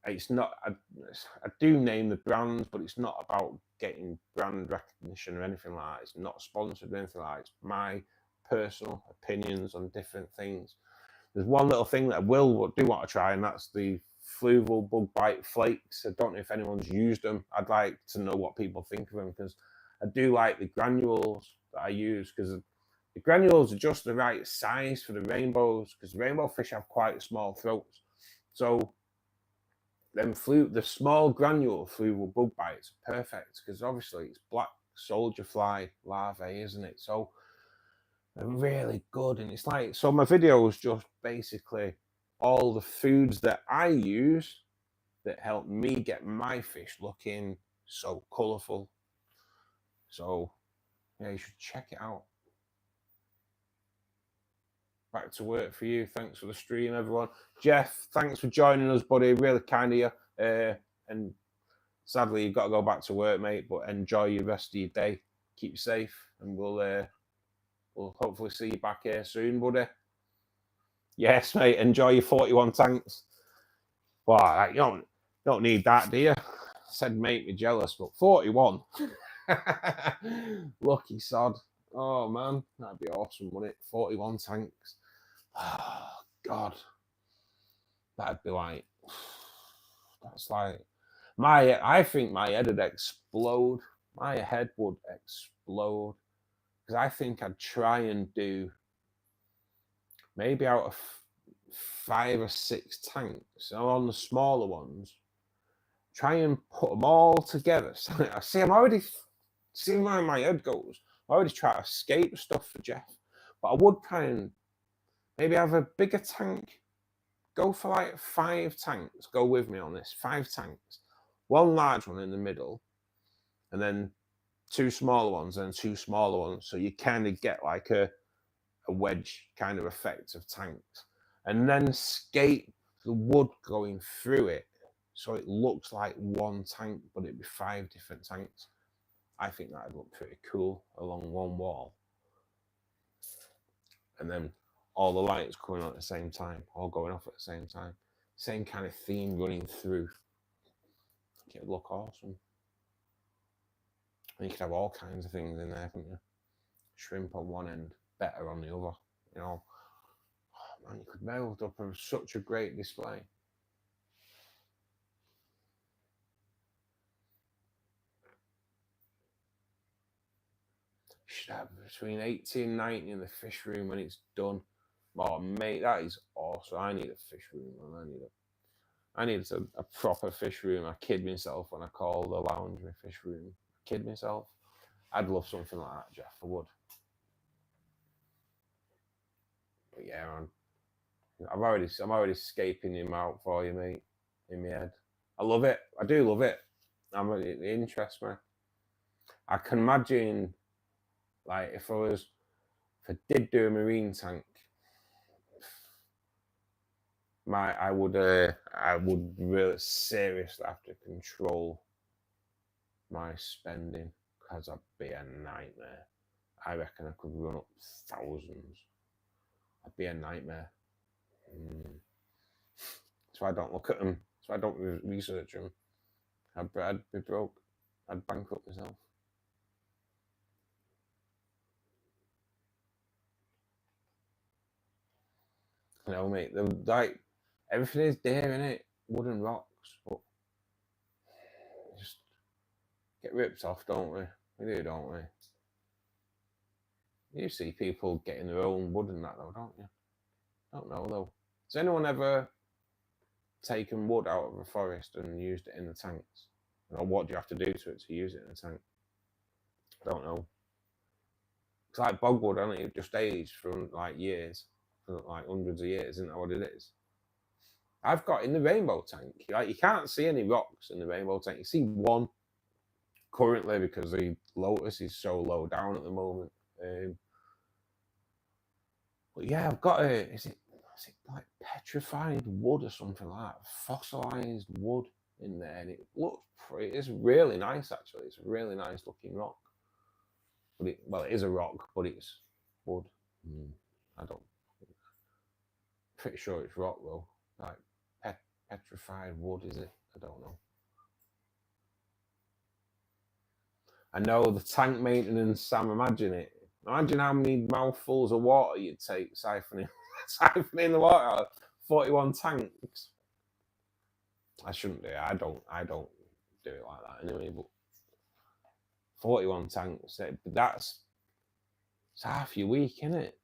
It's not, I do name the brands, but it's not about getting brand recognition or anything like that. It's not sponsored or anything like that. It's my personal opinions on different things. There's one little thing that I do want to try, and that's the fluval bug bite flakes. I don't know if anyone's used them. I'd like to know what people think of them, because I do like the granules that I use, because the granules are just the right size for the rainbows, because rainbow fish have quite small throats. So the small granule fluval bug bites are perfect, because obviously it's black soldier fly larvae, isn't it? So they're really good. And it's like, so my video is just basically all the foods that I use that help me get my fish looking so colourful. So yeah, you should check it out. Back to work for you. Thanks for the stream, everyone. Jeff, thanks for joining us, buddy. Really kind of you. And sadly, you've got to go back to work, mate. But enjoy the rest of your day. Keep safe, and we'll we'll hopefully see you back here soon, buddy. Yes, mate. Enjoy your 41 tanks. Well, you don't need that, do you? I said make me jealous, but 41. Lucky sod. Oh, man. That'd be awesome, wouldn't it? 41 tanks. Oh, God. That'd be like... That's like... I think my head would explode. My head would explode. Because I think I'd try and do... Maybe out of 5 or 6 tanks, so on the smaller ones, try and put them all together. I see, I'm already seeing where my head goes. I already try to escape stuff for Jeff, but I would try and maybe have a bigger tank. Go for like 5 tanks. Go with me on this. 5 tanks, 1 large one in the middle, and then 2 smaller ones and 2 smaller ones. So you kind of get like a wedge kind of effect of tanks, and then escape the wood going through it, so it looks like 1 tank, but it'd be 5 different tanks. I think that'd look pretty cool along 1 wall, and then all the lights coming on at the same time, all going off at the same time, same kind of theme running through. It'd look awesome. And you could have all kinds of things in there, couldn't you? Shrimp on one end, better on the other, you know. Oh, man, you could build up such a great display. You should have between 80 and 90 in the fish room when it's done. Oh, mate, that is awesome. I need a fish room, man. I need a proper fish room. I kid myself when I call the lounge my fish room. I kid myself. I'd love something like that, Jeff. I would. But yeah, man. I'm already escaping him out for you, mate, in my head. I love it. I do love it. It interests me. I can imagine, like, if I did do a marine tank, I would really seriously have to control my spending, because I'd be a nightmare. I reckon I could run up thousands. I'd be a nightmare. So I don't look at them. So I don't research them. I'd be broke. I'd bankrupt myself. You know, mate. Like, everything is there, innit? Wooden rocks, but just get ripped off, don't we? We do, don't we? You see people getting their own wood and that, though, don't you? Don't know, though. Has anyone ever taken wood out of a forest and used it in the tanks? Or what do you have to do to it to use it in a tank? I don't know. It's like bogwood, isn't it? It just aged for like years, for like hundreds of years. Isn't that what it is? I've got in the rainbow tank, like, you can't see any rocks in the rainbow tank. You see one currently because the lotus is so low down at the moment. But yeah, I've got is it like petrified wood or something like that? Fossilized wood in there, and it looks pretty. It's really nice, actually. It's a really nice looking rock. But it is a rock, but it's wood. I don't. Pretty sure it's rock though. Like petrified wood, is it? I don't know. I know the tank maintenance, Sam. Imagine it. Imagine how many mouthfuls of water you'd take siphoning the water out of 41 tanks. I shouldn't do it. I don't do it like that anyway. But 41 tanks, that's half your week, isn't it?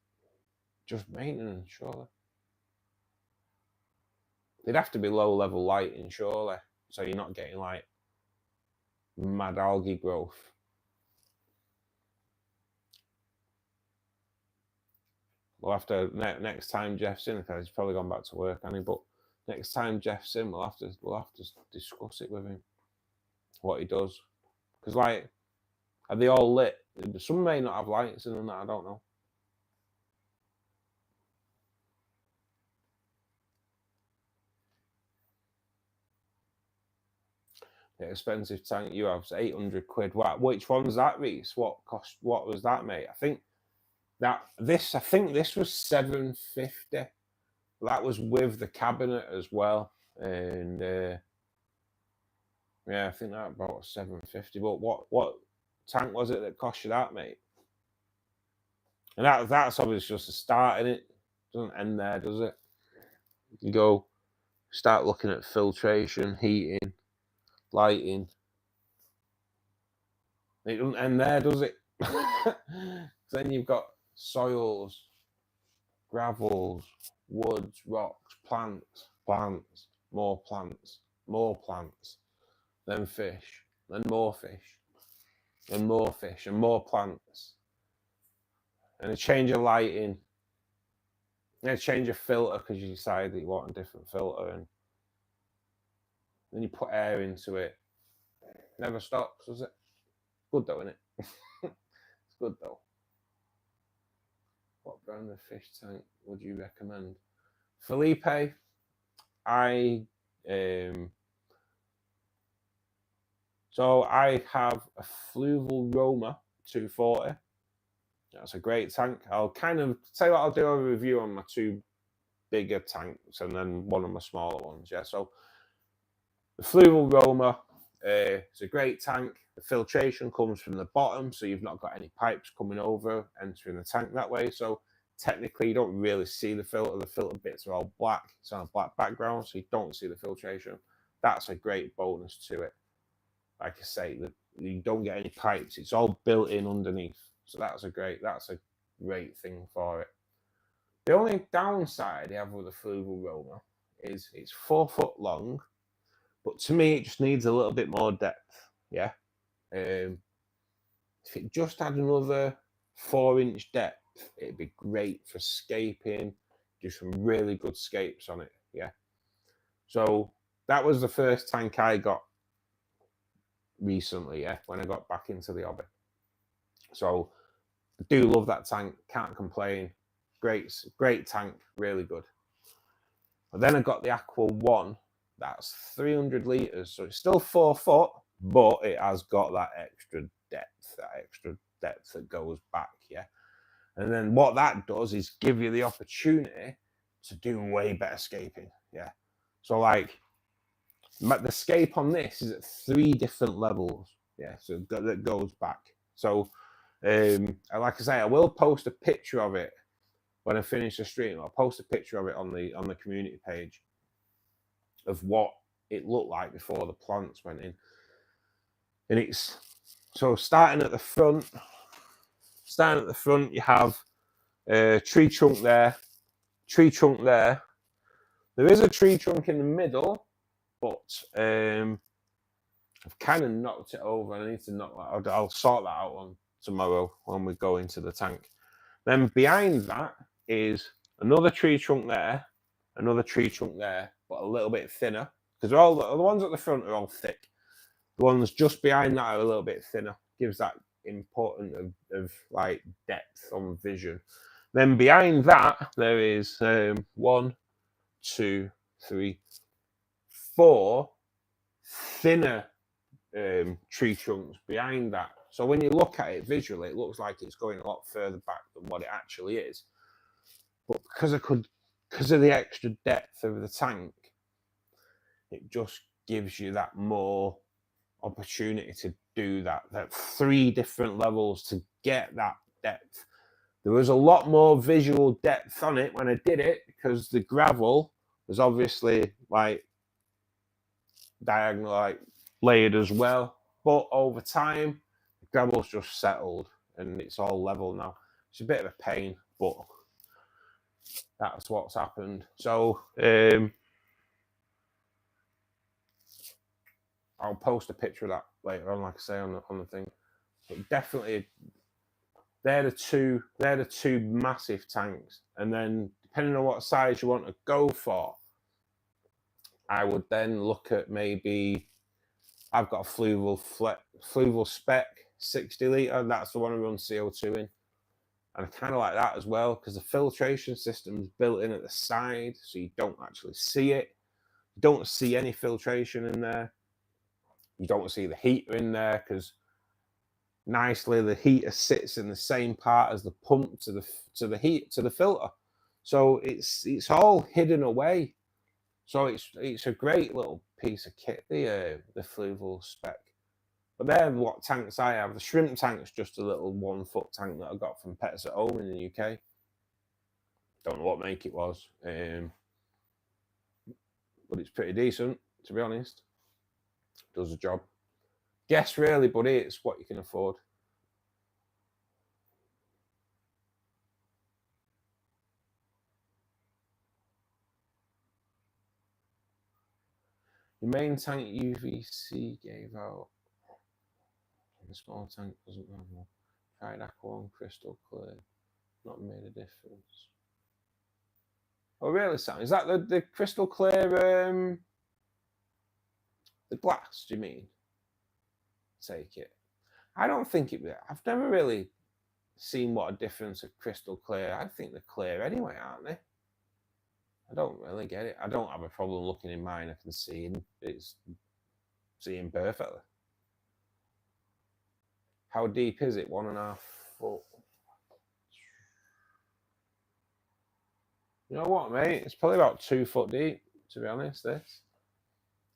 Just maintenance, surely. They'd have to be low level lighting, surely, so you're not getting like mad algae growth. We'll have to next time Jeff's in, because he's probably gone back to work, hasn't he? But next time Jeff's in, we'll have to discuss it with him, what he does. Because, like, are they all lit? Some may not have lights in them. I don't know. The expensive tank you have is 800 quid. Which one's that, Reese? What was that, mate? I think I think this was $750. That was with the cabinet as well, and yeah, I think that about $750. But what tank was it that cost you that, mate? And that's obviously just a start, in it. Doesn't end there, does it? You go start looking at filtration, heating, lighting. It doesn't end there, does it? Then you've got soils, gravels, woods, rocks, plants, more plants, more plants, then fish, then more fish, and more fish, and more plants. And a change of lighting, and a change of filter because you decide that you want a different filter, and then you put air into it. Never stops, does it? Good though, isn't it? It's good though. What brand of fish tank would you recommend? Felipe, so I have a Fluval Roma 240. That's a great tank. I'll kind of tell you what, I'll do a review on my two bigger tanks and then one of my smaller ones. Yeah, so the Fluval Roma is a great tank. The filtration comes from the bottom, so you've not got any pipes coming over entering the tank that way. So technically, you don't really see the filter. The filter bits are all black. It's on a black background, so you don't see the filtration. That's a great bonus to it. Like I say, you don't get any pipes. It's all built in underneath. So that's a great thing for it. The only downside I have with the Fluval Roma is it's 4 foot long, but to me it just needs a little bit more depth. Yeah. If it just had another 4-inch depth, it'd be great for scaping. Do some really good scapes on it. Yeah. So that was the first tank I got recently. Yeah, when I got back into the hobby. So I do love that tank. Can't complain. Great tank. Really good. But then I got the Aqua 1. That's 300 litres. So it's still 4 foot, but it has got that extra depth that goes back. Yeah. And then what that does is give you the opportunity to do way better scaping. Yeah. So like the scape on this is at 3 different levels. Yeah. So that goes back. So like I say, I will post a picture of it when I finish the stream. I'll post a picture of it on the community page of what it looked like before the plants went in. And it's so starting at the front, you have a tree trunk there, tree trunk there. There is a tree trunk in the middle, but I've kind of knocked it over. I need to knock that out. I'll sort that out on tomorrow when we go into the tank. Then behind that is another tree trunk there, another tree trunk there, but a little bit thinner, because the ones at the front are all thick. The ones just behind that are a little bit thinner. Gives that important of like depth on vision. Then behind that there is 1, 2, 3, 4 thinner tree trunks behind that. So when you look at it visually, it looks like it's going a lot further back than what it actually is. But because of the extra depth of the tank, it just gives you that more opportunity to do that 3 different levels to get that depth. There was a lot more visual depth on it when I did it because the gravel was obviously like diagonal, like layered as well. But over time, the gravel's just settled and it's all level now. It's a bit of a pain, but that's what's happened. So I'll post a picture of that later on, like I say, on the thing. But definitely, they're the two massive tanks. And then depending on what size you want to go for, I would then look at maybe, I've got a Fluval Spec 60 litre. That's the one I run CO2 in. And I kind of like that as well because the filtration system is built in at the side, so you don't actually see it. You don't see any filtration in there. You don't see the heater in there because nicely. The heater sits in the same part as the pump to the filter, so it's all hidden away. So it's a great little piece of kit, the Fluval Spec. But they're what tanks I have. The shrimp tank's just a little 1 foot tank that I got from Pets at Home in the UK. Don't know what make it was, but it's pretty decent, to be honest. Does the job. Guess really, buddy, it's what you can afford. Your main tank UVC gave out. The small tank doesn't have one. Tried aqua one, crystal clear. Not made a difference. Oh really, Sam? Is that the crystal clear the glass, do you mean? Take it. I don't think it. I've never really seen what a difference a crystal clear. I think they're clear anyway, aren't they? I don't really get it. I don't have a problem looking in mine. I can see it's seeing perfectly. How deep is it? 1.5 foot. You know what, mate? It's probably about 2 foot deep, to be honest. This.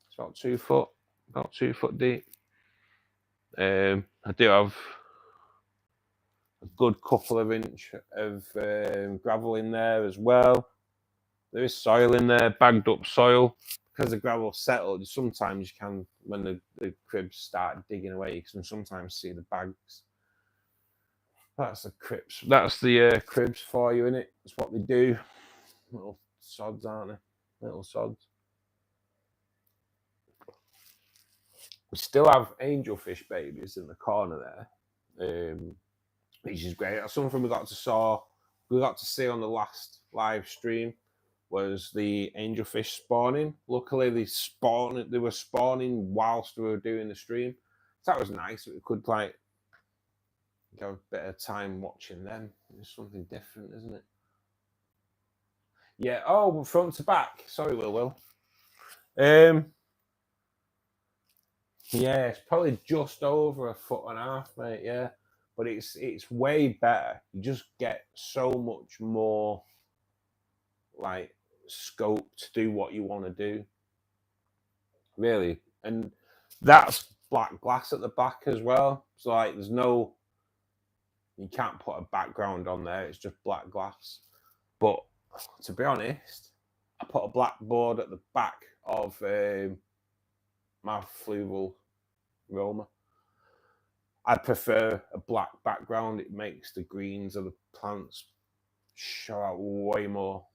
It's about 2 foot. About 2 foot deep. I do have a good couple of inch of gravel in there as well. There is soil in there, bagged up soil. Because the gravel settled, sometimes you can, when the cribs start digging away, you can sometimes see the bags. That's the cribs. That's the cribs for you, innit? That's what they do. Little sods, aren't they? Little sods. We still have angelfish babies in the corner there, which is great. That's something we got to see on the last live stream. Was the angelfish spawning. Luckily, they were spawning whilst we were doing the stream. So that was nice. We could like have a bit of time watching them. It's something different, isn't it? Yeah. Oh, front to back. Sorry, Will. Yeah, it's probably just over 1.5 foot, mate. Yeah, but it's way better. You just get so much more like scope to do what you want to do, really. And that's black glass at the back as well. So like you can't put a background on there, it's just black glass. But to be honest, I put a black board at the back of my Fluval Roma. I prefer a black background. It makes the greens of the plants show out way more.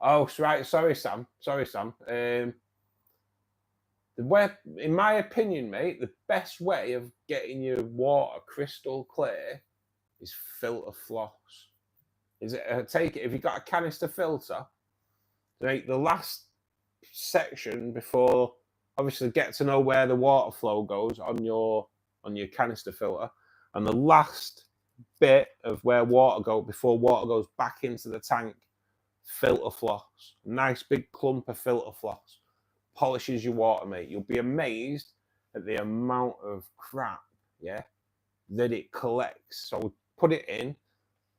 Oh, right. Sorry, Sam. The way, in my opinion, mate, the best way of getting your water crystal clear is filter floss. Take it if you've got a canister filter. Like the last section before, obviously, get to know where the water flow goes on your canister filter, and the last bit of where water goes before water goes back into the tank. Filter floss, nice big clump of filter floss, polishes your water, mate. You'll be amazed at the amount of crap, that it collects. So put it in,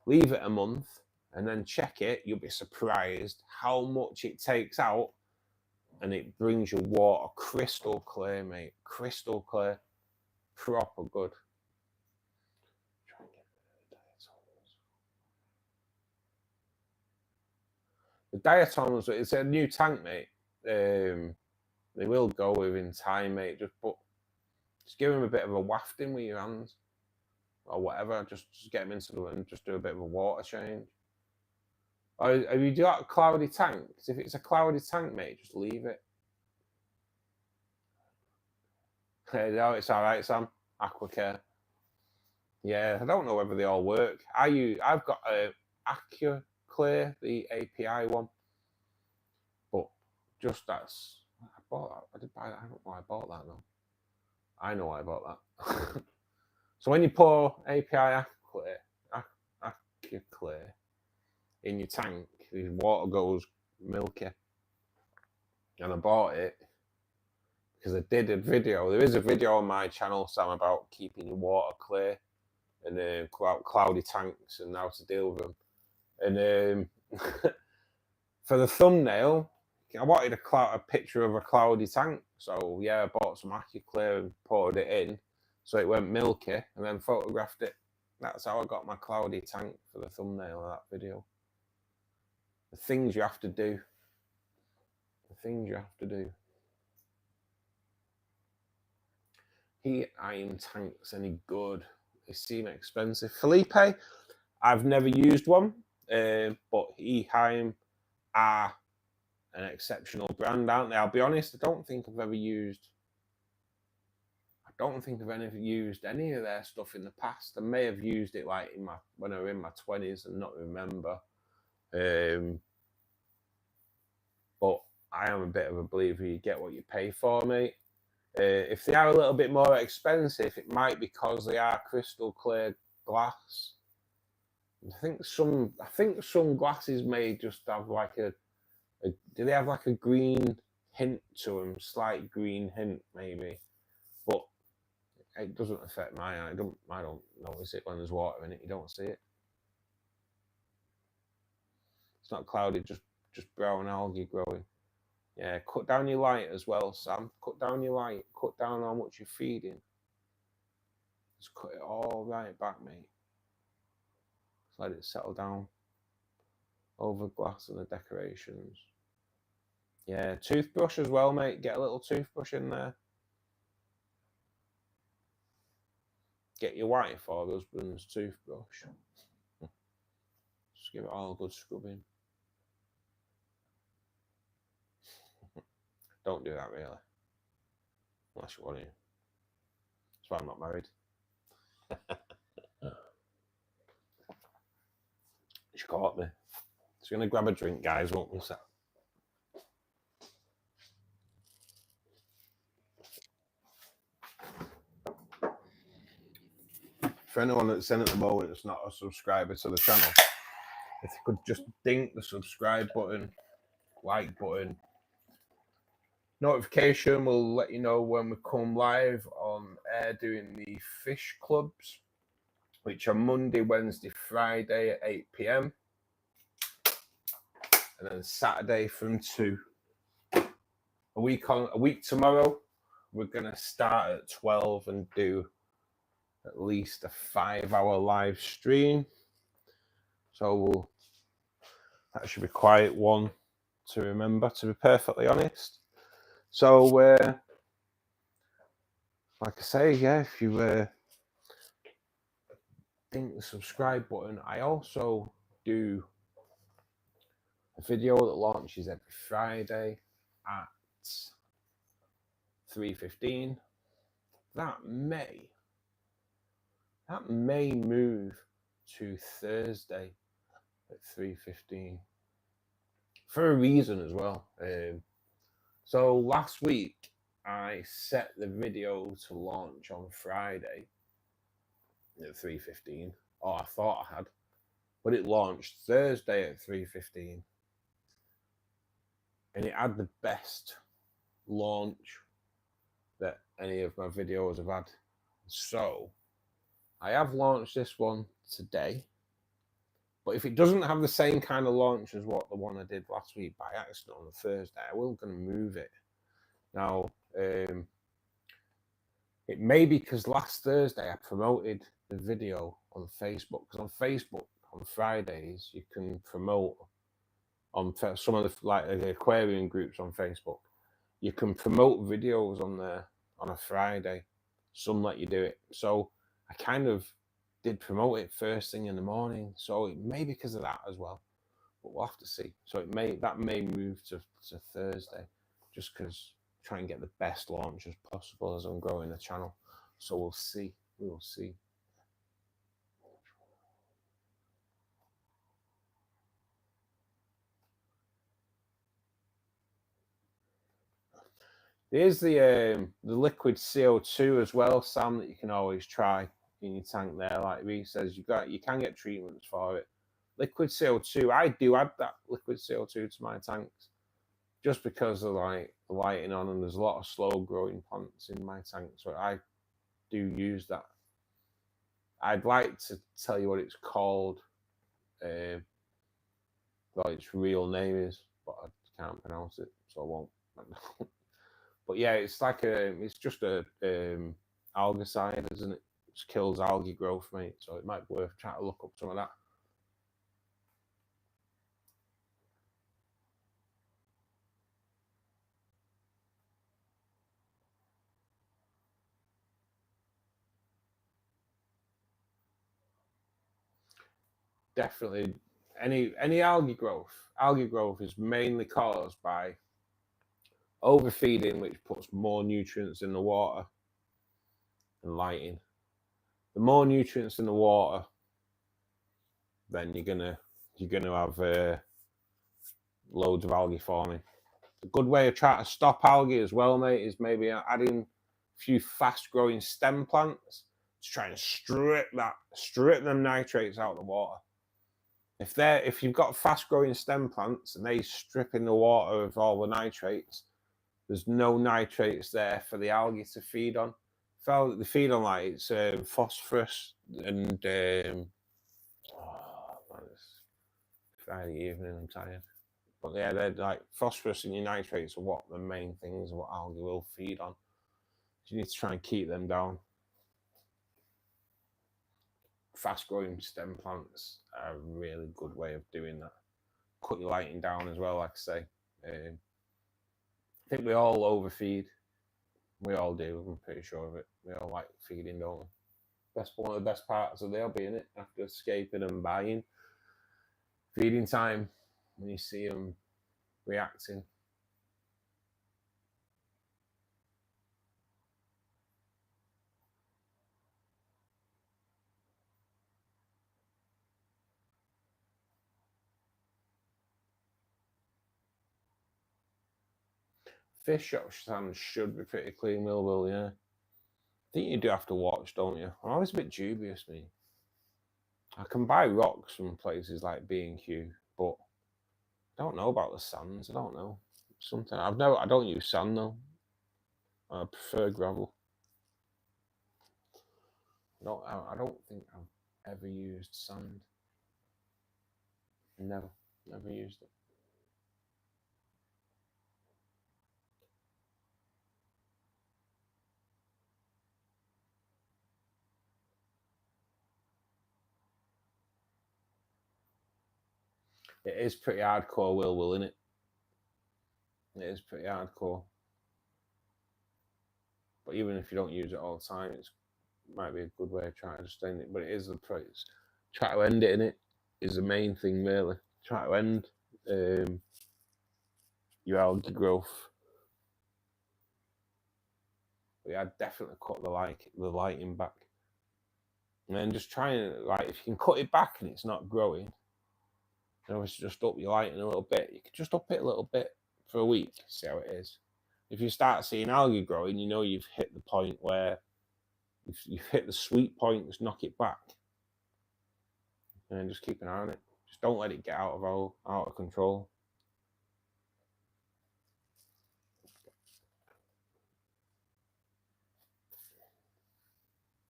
leave it a month, and then check it. You'll be surprised how much it takes out, and it brings your water crystal clear, mate. Crystal clear, proper good. The diatoms, it's a new tank, mate. They will go within time, mate. Just give them a bit of a wafting with your hands or whatever. Just get them into them and just do a bit of a water change. Or have you got a cloudy tank? Because if it's a cloudy tank, mate, just leave it. No, it's all right, Sam. Aquacare. Yeah, I don't know whether they all work. I've got a AquaClear, the API one, but just that's. I bought that. I did buy that. I don't know why I bought that though. I know why I bought that. So when you pour API AquaClear in your tank, the water goes milky. And I bought it because I did a video. There is a video on my channel, Sam, about keeping your water clear and cloudy tanks and how to deal with them. And for the thumbnail, I wanted a picture of a cloudy tank. So yeah, I bought some AccuClear and poured it in, so it went milky, and then photographed it. That's how I got my cloudy tank for the thumbnail of that video. The things you have to do. The things you have to do. Heat iron tanks any good? They seem expensive. Felipe, I've never used one, but heat iron are an exceptional brand, aren't they? I'll be honest, I don't think I've ever used any of their stuff in the past. I may have used it like when I was in my 20s and not remember. But I am a bit of a believer you get what you pay for, mate. If they are a little bit more expensive, it might be because they are crystal clear glass. I think some glasses may just have like do they have like a green hint to them, slight green hint maybe, but it doesn't affect my eye. I don't notice it when there's water in it. You don't see it. It's not cloudy, just brown algae growing. Yeah, cut down your light as well, Sam. Cut down your light. Cut down how much you're feeding. Just cut it all right back, mate. Just let it settle down over glass and the decorations. Yeah, toothbrush as well, mate. Get a little toothbrush in there. Get your wife or husband's toothbrush. Just give it all a good scrubbing. Don't do that, really. Unless you want to. That's why I'm not married. She caught me. She's going to grab a drink, guys, won't we? For anyone that's in at the moment that's not a subscriber to the channel, if you could just dink the subscribe button, like button, notification will let you know when we come live on air doing the fish clubs, which are Monday, Wednesday, Friday at 8 p.m. and then Saturday from 2. A week tomorrow, we're gonna start at 12 and do at least a 5-hour live stream. So that should be quite one to remember, to be perfectly honest. So, like I say, yeah, if you dink the subscribe button, I also do a video that launches every Friday at 3:15. That may move to Thursday at 3:15 for a reason as well. So last week I set the video to launch on Friday at 3:15. Oh, I thought I had, but it launched Thursday at 3:15, and it had the best launch that any of my videos have had. So I have launched this one today, but if it doesn't have the same kind of launch as what the one I did last week by accident on the Thursday, I will going to move it. Now, it may be because last Thursday I promoted the video on Facebook, because on Facebook on Fridays you can promote on some of the aquarium groups on Facebook. You can promote videos on there on a Friday. Some let you do it. So I kind of did promote it first thing in the morning. So it may be because of that as well. But we'll have to see. So that may move to Thursday, just because try and get the best launch as possible as I'm growing the channel. So we'll see. We will see. There's the liquid CO2 as well, Sam, that you can always try in your tank there. Like Reece says, you can get treatments for it. Liquid CO2, I do add that liquid CO2 to my tanks. just because of like the lighting on, and there's a lot of slow growing plants in my tank, so I do use that. I'd like to tell you what it's called, what its real name is, but I can't pronounce it, so I won't. But yeah, it's like it's just a algicide, isn't it? It just kills algae growth, mate. So it might be worth trying to look up some of that. Definitely, any algae growth. Algae growth is mainly caused by overfeeding, which puts more nutrients in the water, and lighting. The more nutrients in the water, then you're gonna have loads of algae forming. A good way of trying to stop algae as well, mate, is maybe adding a few fast-growing stem plants to try and strip them nitrates out of the water. If you've got fast-growing stem plants and they strip in the water of all the nitrates, there's no nitrates there for the algae to feed on. They feed on like it's phosphorus and it's Friday evening. I'm tired. But yeah, they're like phosphorus and your nitrates are what the main things what algae will feed on. So you need to try and keep them down. Fast growing stem plants are a really good way of doing that. Cut your lighting down as well, like I say. I think we all overfeed. We all do, I'm pretty sure of it. We all like feeding, don't we? That's one of the best parts of the hobby, isn't it? After escaping and buying. Feeding time, when you see them reacting. Fish shop stands should be pretty clean, Will, yeah. I think you do have to watch, don't you? I'm always a bit dubious, me. I can buy rocks from places like B&Q, but I don't know about the sands. I don't know. Something I don't use sand though. I prefer gravel. I don't think I've ever used sand. Never used it. It is pretty hardcore, Will, isn't it? It is pretty hardcore. But even if you don't use it all the time, it might be a good way of trying to sustain it. But it is the price. Try to end it in it is the main thing, really. Try to end your algae growth. But yeah, I'd definitely cut the lighting back. And then just try and, like, if you can cut it back and it's not growing, then obviously just up your lighting a little bit. You could just up it a little bit for a week, see how it is. If you start seeing algae growing, you know you've hit the point where you've hit the sweet point, just knock it back. And then just keep an eye on it. Just don't let it get out of control.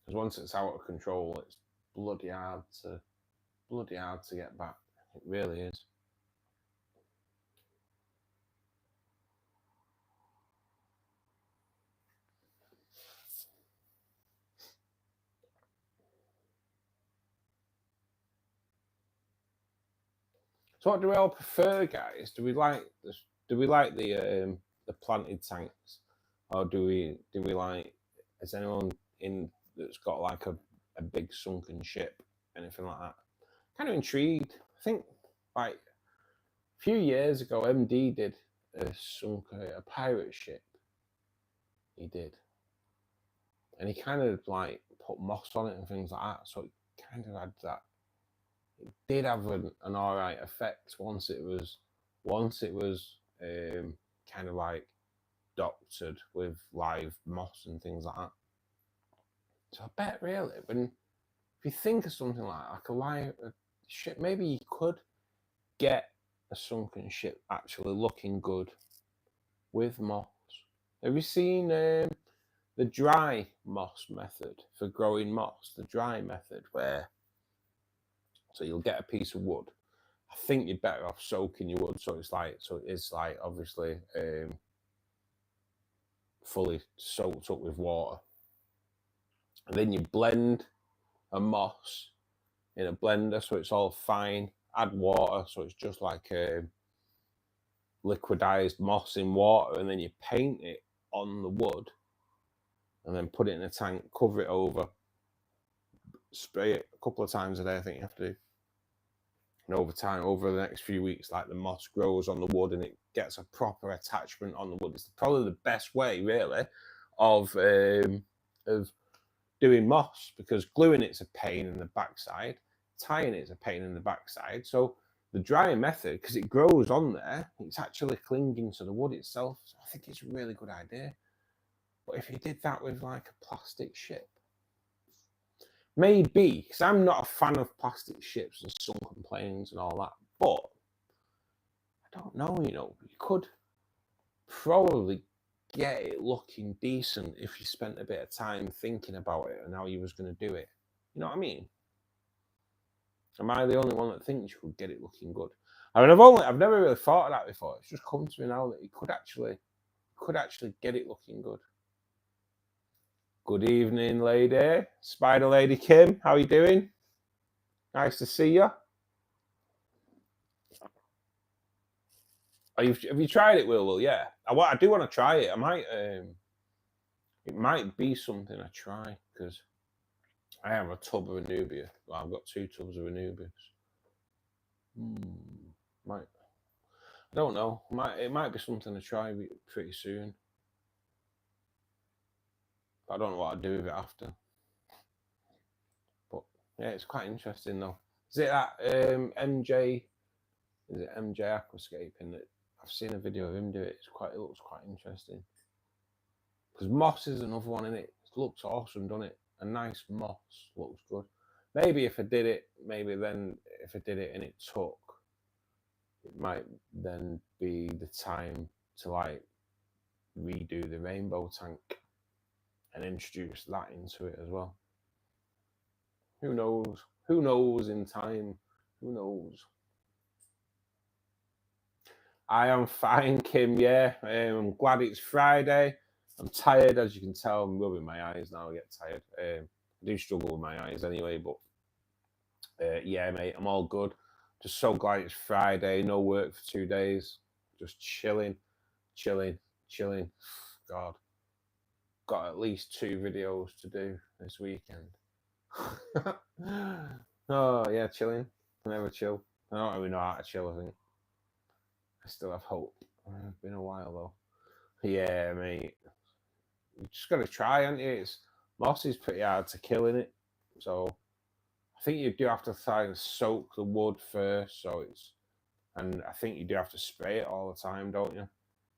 Because once it's out of control, it's bloody hard to get back. It really is. So what do we all prefer, guys? Do we like the planted tanks, or do we like? Is anyone in that's got like a big sunken ship, anything like that? Kind of intrigued. I think like a few years ago, MD did a pirate ship. He did, and he kind of like put moss on it and things like that. So it kind of had that. It did have an all right effect once it was kind of like doctored with live moss and things like that. So I bet really, if you think of something like a live ship, maybe you could get a sunken ship actually looking good with moss. Have you seen the dry moss method for growing moss? The dry method, where so you'll get a piece of wood. I think you're better off soaking your wood, so it's like obviously fully soaked up with water, and then you blend a moss in a blender so it's all fine. Add water so it's just like liquidized moss in water, and then you paint it on the wood, and then put it in a tank, cover it over, spray it a couple of times a day. I think you have to do. And over time, over the next few weeks, like the moss grows on the wood and it gets a proper attachment on the wood. It's probably the best way, really, of doing moss, because gluing it's a pain in the backside, tying it's a pain in the backside. So the drying method, because it grows on there, it's actually clinging to the wood itself. So I think it's a really good idea. But if you did that with like a plastic ship, maybe, because I'm not a fan of plastic ships and sunken planes and all that, but I don't know, you could probably get it looking decent if you spent a bit of time thinking about it and how you was going to do it. You know what I mean? Am I the only one that thinks you could get it looking good? I mean, I've never really thought of that before. It's just come to me now that you could actually get it looking good. Good evening, lady. Spider Lady Kim, how are you doing? Nice to see you. Have you tried it, Will? Yeah. I do want to try it. I might. It might be something I try, because I have a tub of Anubia. Well, I've got 2 tubs of Anubias. I don't know. It might be something to try pretty soon. I don't know what I'd do with it after. But yeah, it's quite interesting though. Is it that MJ? Is it MJ Aquascaping that I've seen a video of him do it? It looks quite interesting. Because moss is another one in it. It looks awesome, doesn't it? A nice moss looks good. Maybe if I did it, if I did it and it took, it might then be the time to like redo the rainbow tank and introduce that into it as well. Who knows? Who knows in time? Who knows? I am fine, Kim. Yeah, I'm glad it's Friday. I'm tired, as you can tell. I'm rubbing my eyes now. I get tired. I do struggle with my eyes anyway, but yeah, mate, I'm all good. Just so glad it's Friday. No work for 2 days. Just chilling. God, got at least 2 videos to do this weekend. Oh yeah, chilling. I never chill. I don't really know how to chill. I think I still have hope. It's been a while though. Yeah, mate. You just got to try, haven't you? Moss is pretty hard to kill, in it. So I think you do have to try and soak the wood first. And I think you do have to spray it all the time, don't you?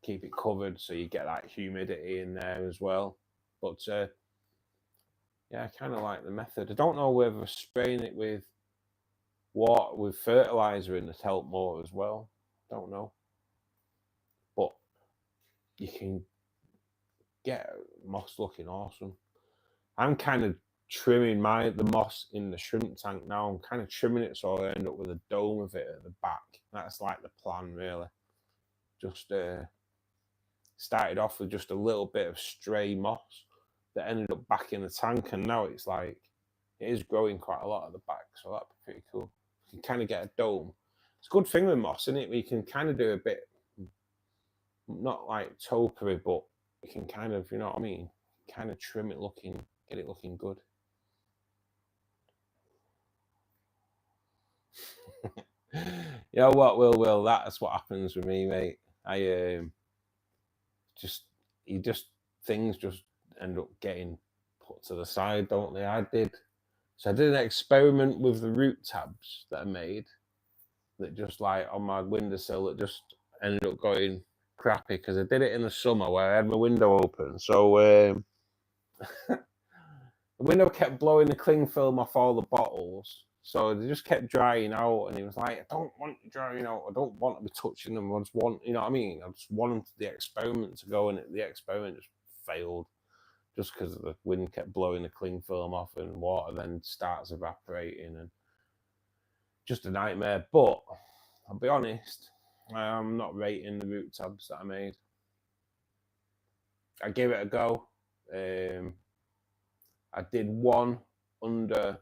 Keep it covered so you get that humidity in there as well. But yeah, I kind of like the method. I don't know whether spraying it with water, with fertilizer in it, help more as well. Don't know. But you can get moss looking awesome. I'm kind of trimming the moss in the shrimp tank now. I'm kind of trimming it so I end up with a dome of it at the back. That's like the plan, really. Just started off with just a little bit of stray moss that ended up back in the tank, and now it's like it is growing quite a lot at the back, so that'd be pretty cool. You can kind of get a dome. It's a good thing with moss, isn't it? We can kind of do a bit, not like topiary, but we can kind of, you know what I mean, kind of trim it looking, get it looking good. You know what, Will, that's what happens with me, mate. Things just end up getting put to the side, don't they? I did an experiment with the root tabs that I made, that just like on my windowsill, that just ended up going crappy, because I did it in the summer where I had my window open. So the window kept blowing the cling film off all the bottles. So they just kept drying out, and he was like, I don't want you drying out. I don't want to be touching them. I just want, you know what I mean? I just want the experiment to go, and the experiment just failed just because the wind kept blowing the cling film off, and water then starts evaporating, and just a nightmare. But I'll be honest, I'm not rating the root tabs that I made. I gave it a go. I did one under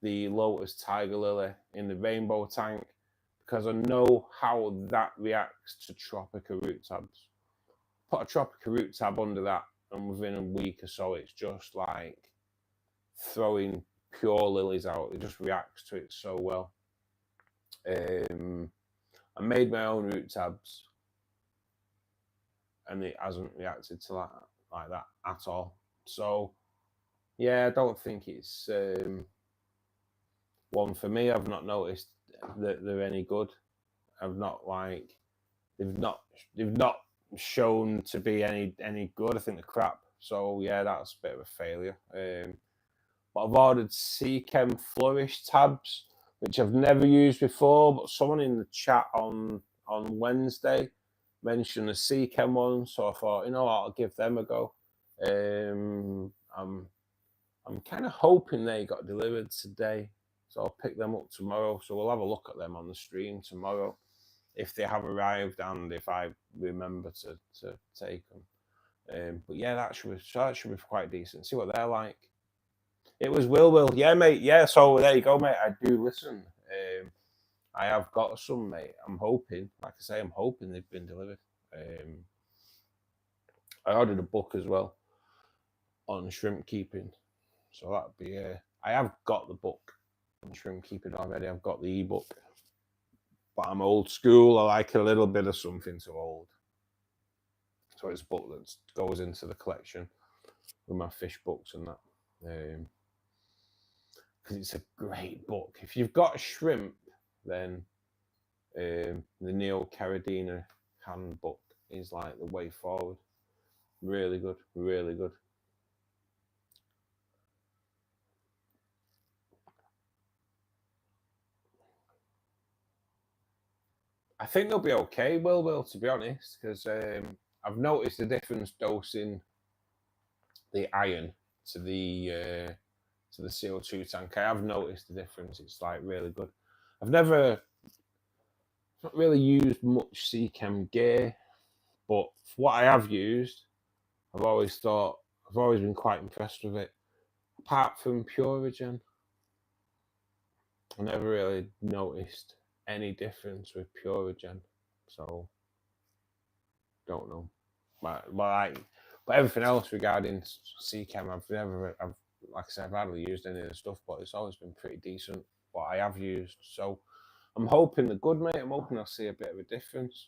the Lotus Tiger Lily in the rainbow tank because I know how that reacts to tropical root tabs. Put a tropical root tab under that, and within a week or so, it's just like throwing pure lilies out. It just reacts to it so well. I made my own root tabs, and it hasn't reacted to that like that at all. So yeah, I don't think it's one for me. I've not noticed that they're any good. I've not like they've not shown to be any good. I think they're crap. So yeah, that's a bit of a failure. But I've ordered Seachem Flourish tabs, which I've never used before. But someone in the chat on Wednesday mentioned the Seachem one, so I thought, you know what, I'll give them a go. I'm kind of hoping they got delivered today, so I'll pick them up tomorrow. So we'll have a look at them on the stream tomorrow, if they have arrived and if I remember to take them. But yeah, that should be quite decent. See what they're like. It was Will. Yeah, mate. Yeah, so there you go, mate. I do listen. I have got some, mate. I'm hoping, like I say, I'm hoping they've been delivered. I ordered a book as well on shrimp keeping. So that'd be I have got the book on shrimp keeping already. I've got the ebook. But I'm old school. I like a little bit of something to hold. So it's a book that goes into the collection with my fish books and that. Because it's a great book. If you've got shrimp, then the Neo Caridina handbook is like the way forward. Really good, really good. I think they'll be okay, Will, to be honest, because I've noticed the difference dosing the iron to the CO2 tank. I have noticed the difference. It's like really good. I've not really used much Seachem gear, but for what I have used, I've always been quite impressed with it. Apart from Purigen, I never really noticed any difference with Purigen, so don't know. But everything else regarding Seachem, I've like I said, I've hardly used any of the stuff, but it's always been pretty decent what I have used. So I'm hoping they're good, mate. I'm hoping I'll see a bit of a difference.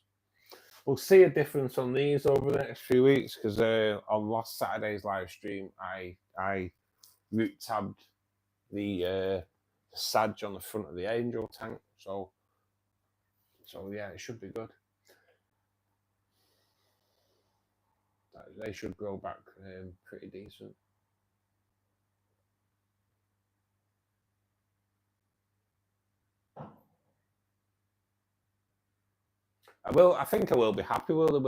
We'll see a difference on these over the next few weeks because on last Saturday's live stream, I root tabbed the Sag on the front of the Angel tank. So yeah, it should be good. They should grow back pretty decent. I think I will be happy with them.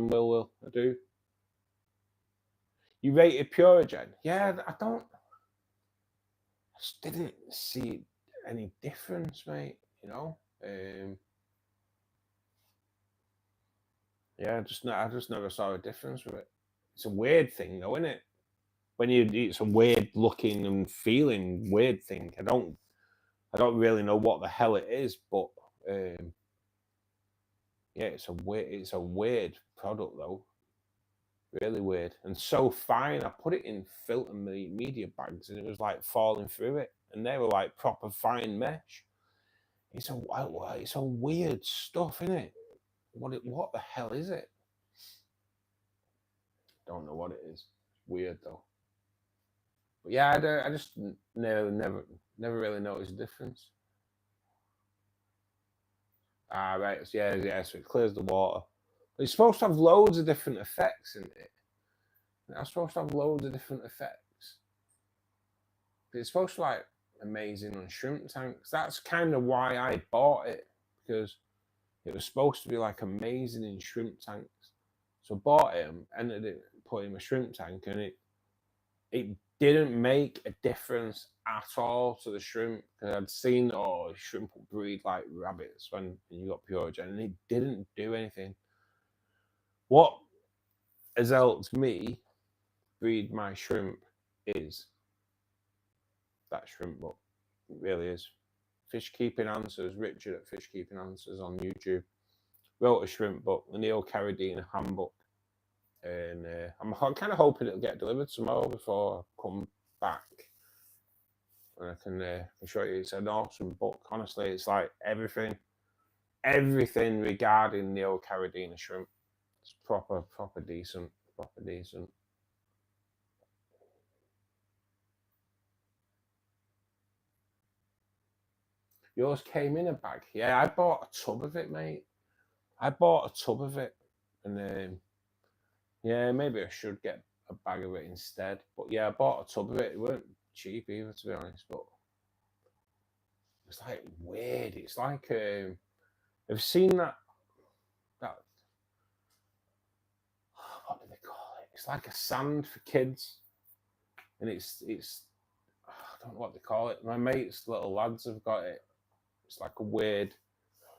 Will. I do. You rated Purigen? Yeah, I just didn't see any difference, mate. You know. Yeah, I just never saw a difference with it. It's a weird thing, though, isn't it? It's a weird looking and feeling weird thing. I don't really know what the hell it is, but yeah, it's a weird product though. Really weird and so fine. I put it in filter media bags and it was like falling through it, and they were like proper fine mesh. It's a weird stuff, isn't it? What the hell is it? Don't know what it is. Weird though. But yeah, I just never really noticed a difference. Right. So yeah. So it clears the water. It's supposed to have loads of different effects in it. It's supposed to have loads of different effects. It's supposed to like amazing on shrimp tanks. That's kind of why I bought it, because it was supposed to be like amazing in shrimp tanks. So I bought it and ended it, put it in a shrimp tank, and it didn't make a difference at all to the shrimp. Because I'd seen, oh, shrimp will breed like rabbits when you got Purigen, and it didn't do anything. What has helped me breed my shrimp is that shrimp book. It really is. Fish Keeping Answers, Richard at Fish Keeping Answers on YouTube, wrote a shrimp book, the Neil Carradine handbook. And I'm kind of hoping it'll get delivered tomorrow before I come back. And I can show you. It's an awesome book. Honestly, it's like everything regarding Neil Carradine shrimp. It's proper decent. Yours came in a bag. Yeah, I bought a tub of it, mate. I bought a tub of it, and yeah, maybe I should get a bag of it instead. But yeah, I bought a tub of it. It weren't cheap either, to be honest. But it's like weird. It's like have you seen that what do they call it? It's like a sand for kids, and it's I don't know what they call it. My mates, little lads, have got it. It's like a weird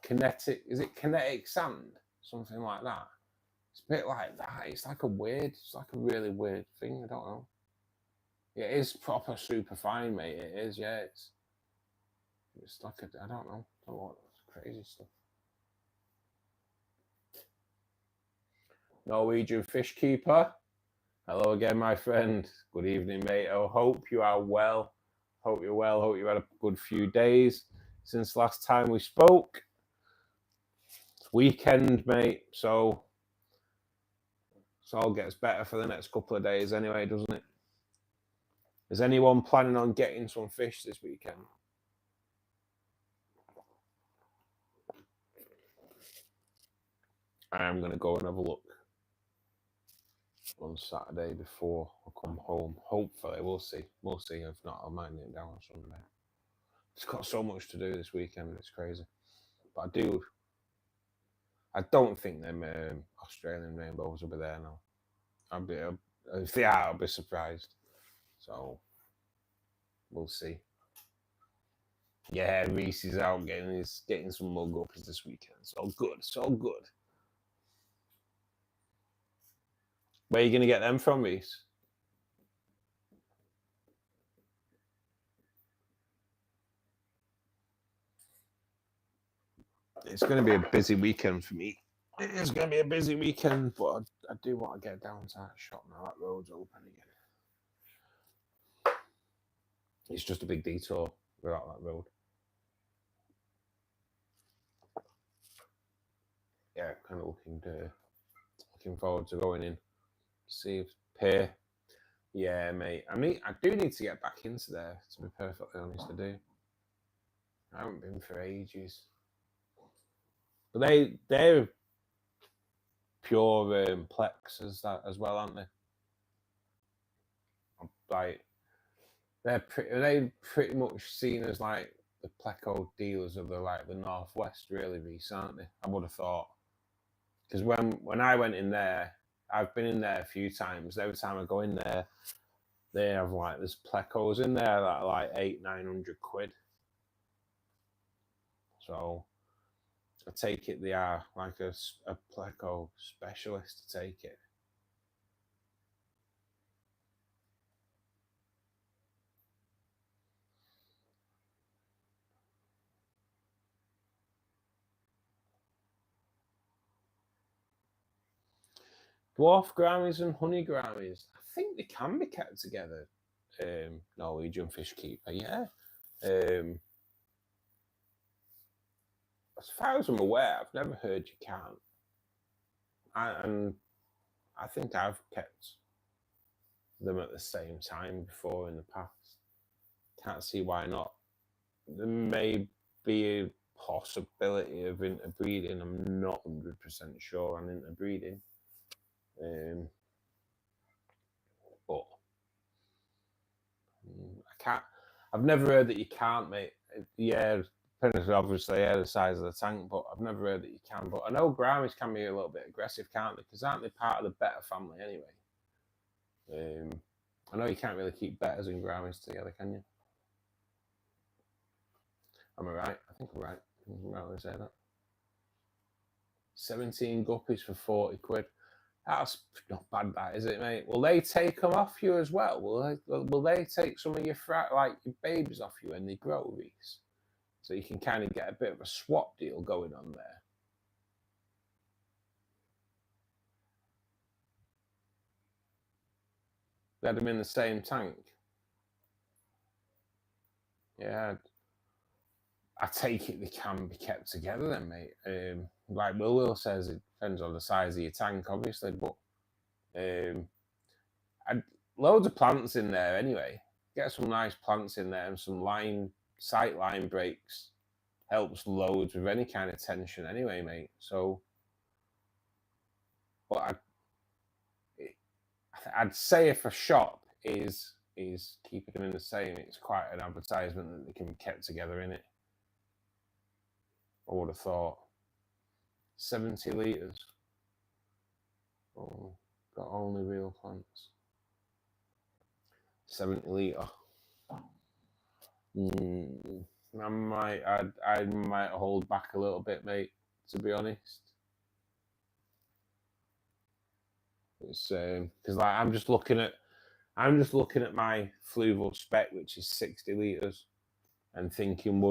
kinetic. Is it kinetic sand? Something like that. It's a bit like that. It's like a really weird thing. I don't know. Yeah, it is proper super fine, mate. It is, yeah. It's like I don't know. What crazy stuff. Norwegian Fish Keeper. Hello again, my friend. Good evening, mate. I hope you are well. Hope you're well. Hope you had a good few days since last time we spoke. It's weekend, mate. So it all gets better for the next couple of days anyway, doesn't it? Is anyone planning on getting some fish this weekend? I am going to go and have a look on Saturday before I come home. Hopefully, we'll see. We'll see. If not, I'll mind it down on Sunday. It's got so much to do this weekend. It's crazy. But I don't think them Australian rainbows will be there now. If they are, I'll be surprised. So we'll see. Yeah, Reese is out getting some mug ups this weekend. So good. Where are you going to get them from, Reese? It's going to be a busy weekend for me. It is going to be a busy weekend, but I do want to get down to that shop now. That road's open again. It's just a big detour without that road. Yeah, kind of looking forward to going in. See if pay. Yeah, mate. I mean, I do need to get back into there, to be perfectly honest. I do. I haven't been for ages. But they're pure Plex as well, aren't they? Like they're pretty much seen as like the Pleco dealers of the Northwest, really, Reese, aren't they? I would have thought. Because when I went in there, I've been in there a few times. Every time I go in there, they have there's Plecos in there that are like 800-900 quid. So I take it they are like a Pleco specialist to take it. Dwarf Grammys and Honey Grammys, I think they can be kept together. Norwegian Fish Keeper, yeah. As far as I'm aware, I've never heard you can't. And I think I've kept them at the same time before in the past. Can't see why not. There may be a possibility of interbreeding. I'm not 100% sure on interbreeding. But I I've never heard that you can't, mate. Yeah, depends obviously the size of the tank, but I've never heard that you can. But I know Grammys can be a little bit aggressive, can't they? Because aren't they part of the better family anyway? I know you can't really keep betters and Grammys together, can you? Am I right? I think I'm right. I'm right when I say that. 17 guppies for 40 quid. That's not bad, that, is it, mate? Will they take them off you as well? Will they take some of your your babies off you when they grow, Reese? So you can kind of get a bit of a swap deal going on there. They had them in the same tank. Yeah, I take it they can be kept together then, mate. Like Will says, it depends on the size of your tank, obviously, but I'd loads of plants in there anyway. Get some nice plants in there and some sight line breaks. Helps loads with any kind of tension anyway, mate. So, but I'd say if a shop is keeping them in the same, it's quite an advertisement that they can be kept together in it. I would have thought. 70 litres. Oh, got only real plants. 70 litre. I might hold back a little bit, mate, to be honest. It's because like I'm just looking at my fluval spec, which is 60 litres, and thinking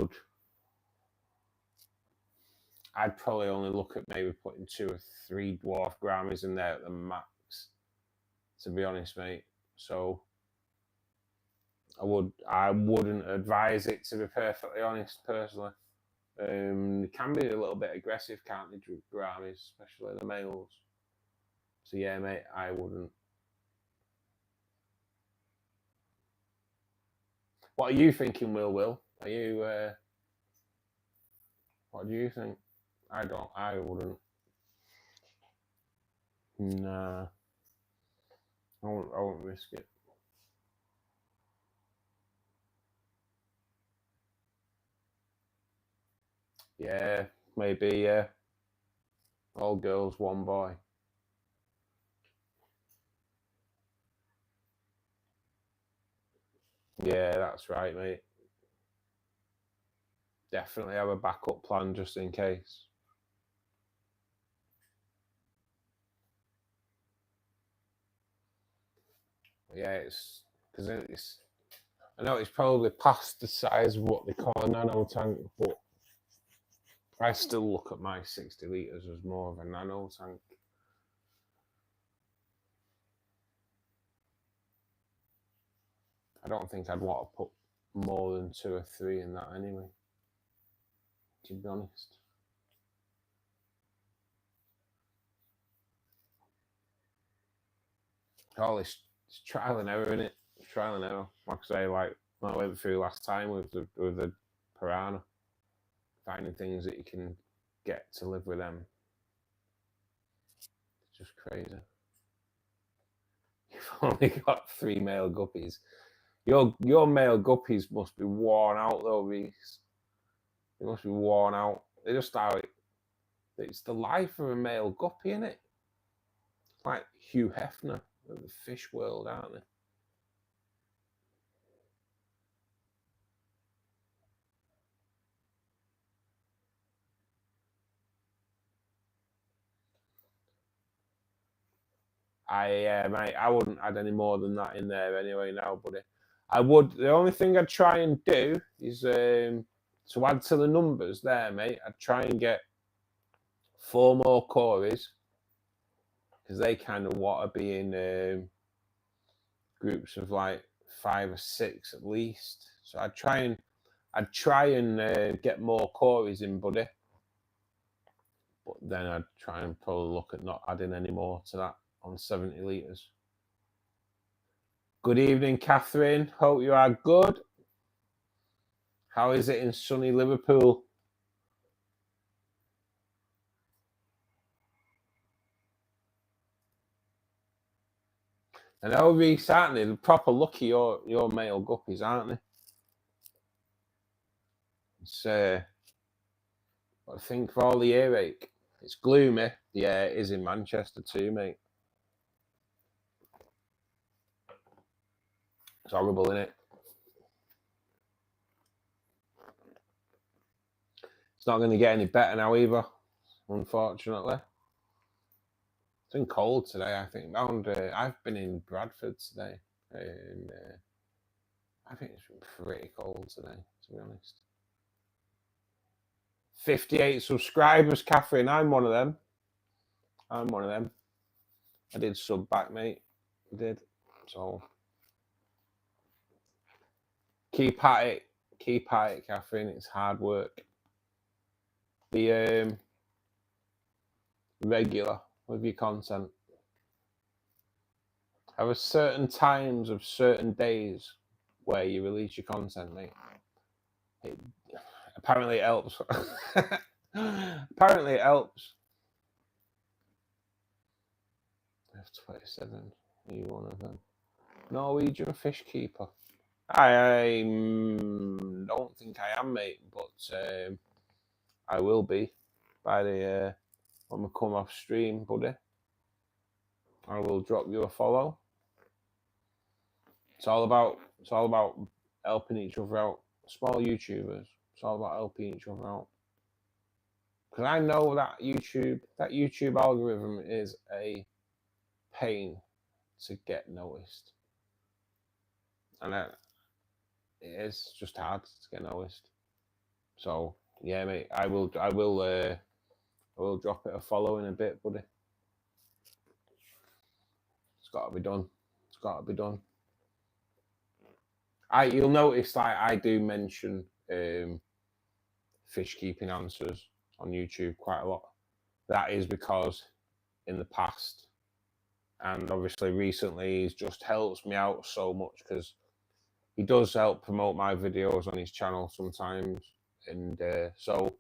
I'd probably only look at maybe putting 2 or 3 dwarf Grammys in there at the max, to be honest, mate. So I wouldn't advise it, to be perfectly honest, personally. They can be a little bit aggressive, can't they, Grammys, especially the males. So yeah, mate, I wouldn't. What are you thinking, Will? Are you? What do you think? I wouldn't. Nah. I won't risk it. Yeah, maybe, yeah. All girls, one boy. Yeah, that's right, mate. Definitely have a backup plan just in case. Yeah, it's because I know it's probably past the size of what they call a nano tank, but I still look at my 60 litres as more of a nano tank. I don't think I'd want to put more than 2 or 3 in that anyway, to be honest. Oh, it's trial and error, innit? It's trial and error. Like I say, like I went through last time with the piranha, finding things that you can get to live with them. It's just crazy. You've only got 3 male guppies. Your male guppies must be worn out though, Reese. They must be worn out. They just how it's the life of a male guppy, isn't it? Like Hugh Hefner of the fish world, aren't they? Mate, I wouldn't add any more than that in there anyway now, buddy. I would. The only thing I'd try and do is to add to the numbers there, mate. I'd try and get 4 more Corys because they kind of want to be in groups of like 5 or 6 at least. So I'd try and get more Corys in, buddy. But then I'd try and probably look at not adding any more to that on 70 litres. Good evening, Catherine. Hope you are good. How is it in sunny Liverpool? I know, Reese, aren't they? They're proper lucky, your male guppies, aren't they? It's I think for all the earache, it's gloomy. Yeah, it is in Manchester too, mate. It's horrible, isn't it? It's not going to get any better now either, unfortunately. It's been cold today, I think. I've been in Bradford today, and I think it's been pretty cold today, to be honest. 58 subscribers, Catherine. I'm one of them. I did sub back, mate. I did. So keep at it. Keep at it, Catherine. It's hard work. Be regular with your content. Have a certain times of certain days where you release your content, mate. Apparently it helps. Apparently it helps. F27. Are you one of them? Norwegian fish keeper. I don't think I am, mate, but I will be by the when we come off stream, buddy. I will drop you a follow. It's all about helping each other out. Small YouTubers. It's all about helping each other out. Because I know that YouTube algorithm is a pain to get noticed, and it is just hard to get noticed. So yeah, mate, I will drop it a follow in a bit, buddy. It's got to be done. It's got to be done. You'll notice that I do mention fish keeping answers on YouTube quite a lot. That is because in the past and obviously recently he's just helps me out so much, because he does help promote my videos on his channel sometimes, and so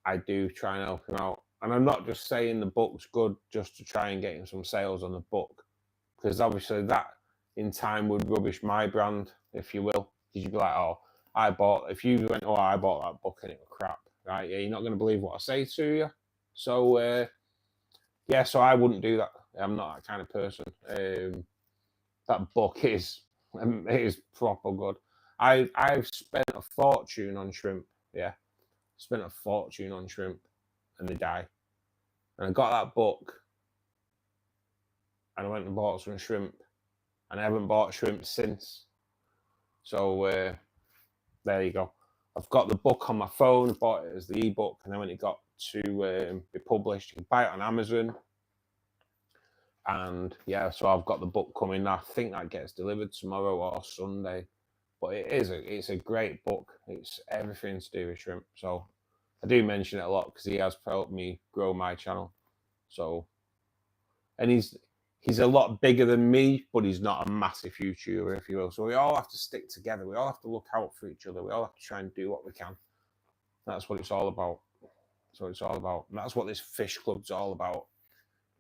I do try and help him out. And I'm not just saying the book's good just to try and get him some sales on the book, because obviously that in time would rubbish my brand, if you will. Because you'd be like, oh, if you went, oh, I bought that book and it was crap, right? Yeah, you're not going to believe what I say to you. So, yeah, so I wouldn't do that. I'm not that kind of person. That book is proper good. I've spent a fortune on shrimp. Yeah, spent a fortune on shrimp, and they die. And I got that book, and I went and bought some shrimp, and I haven't bought shrimp since. So there you go. I've got the book on my phone. Bought it as the ebook, and then when it got to be published, you can buy it on Amazon. And yeah, so I've got the book coming. I think that gets delivered tomorrow or Sunday. But it's a great book. It's everything to do with shrimp. So I do mention it a lot because he has helped me grow my channel. So, and he's a lot bigger than me, but he's not a massive YouTuber, if you will. So we all have to stick together. We all have to look out for each other. We all have to try and do what we can. That's what it's all about. That's what it's all about. And that's what this fish club's all about.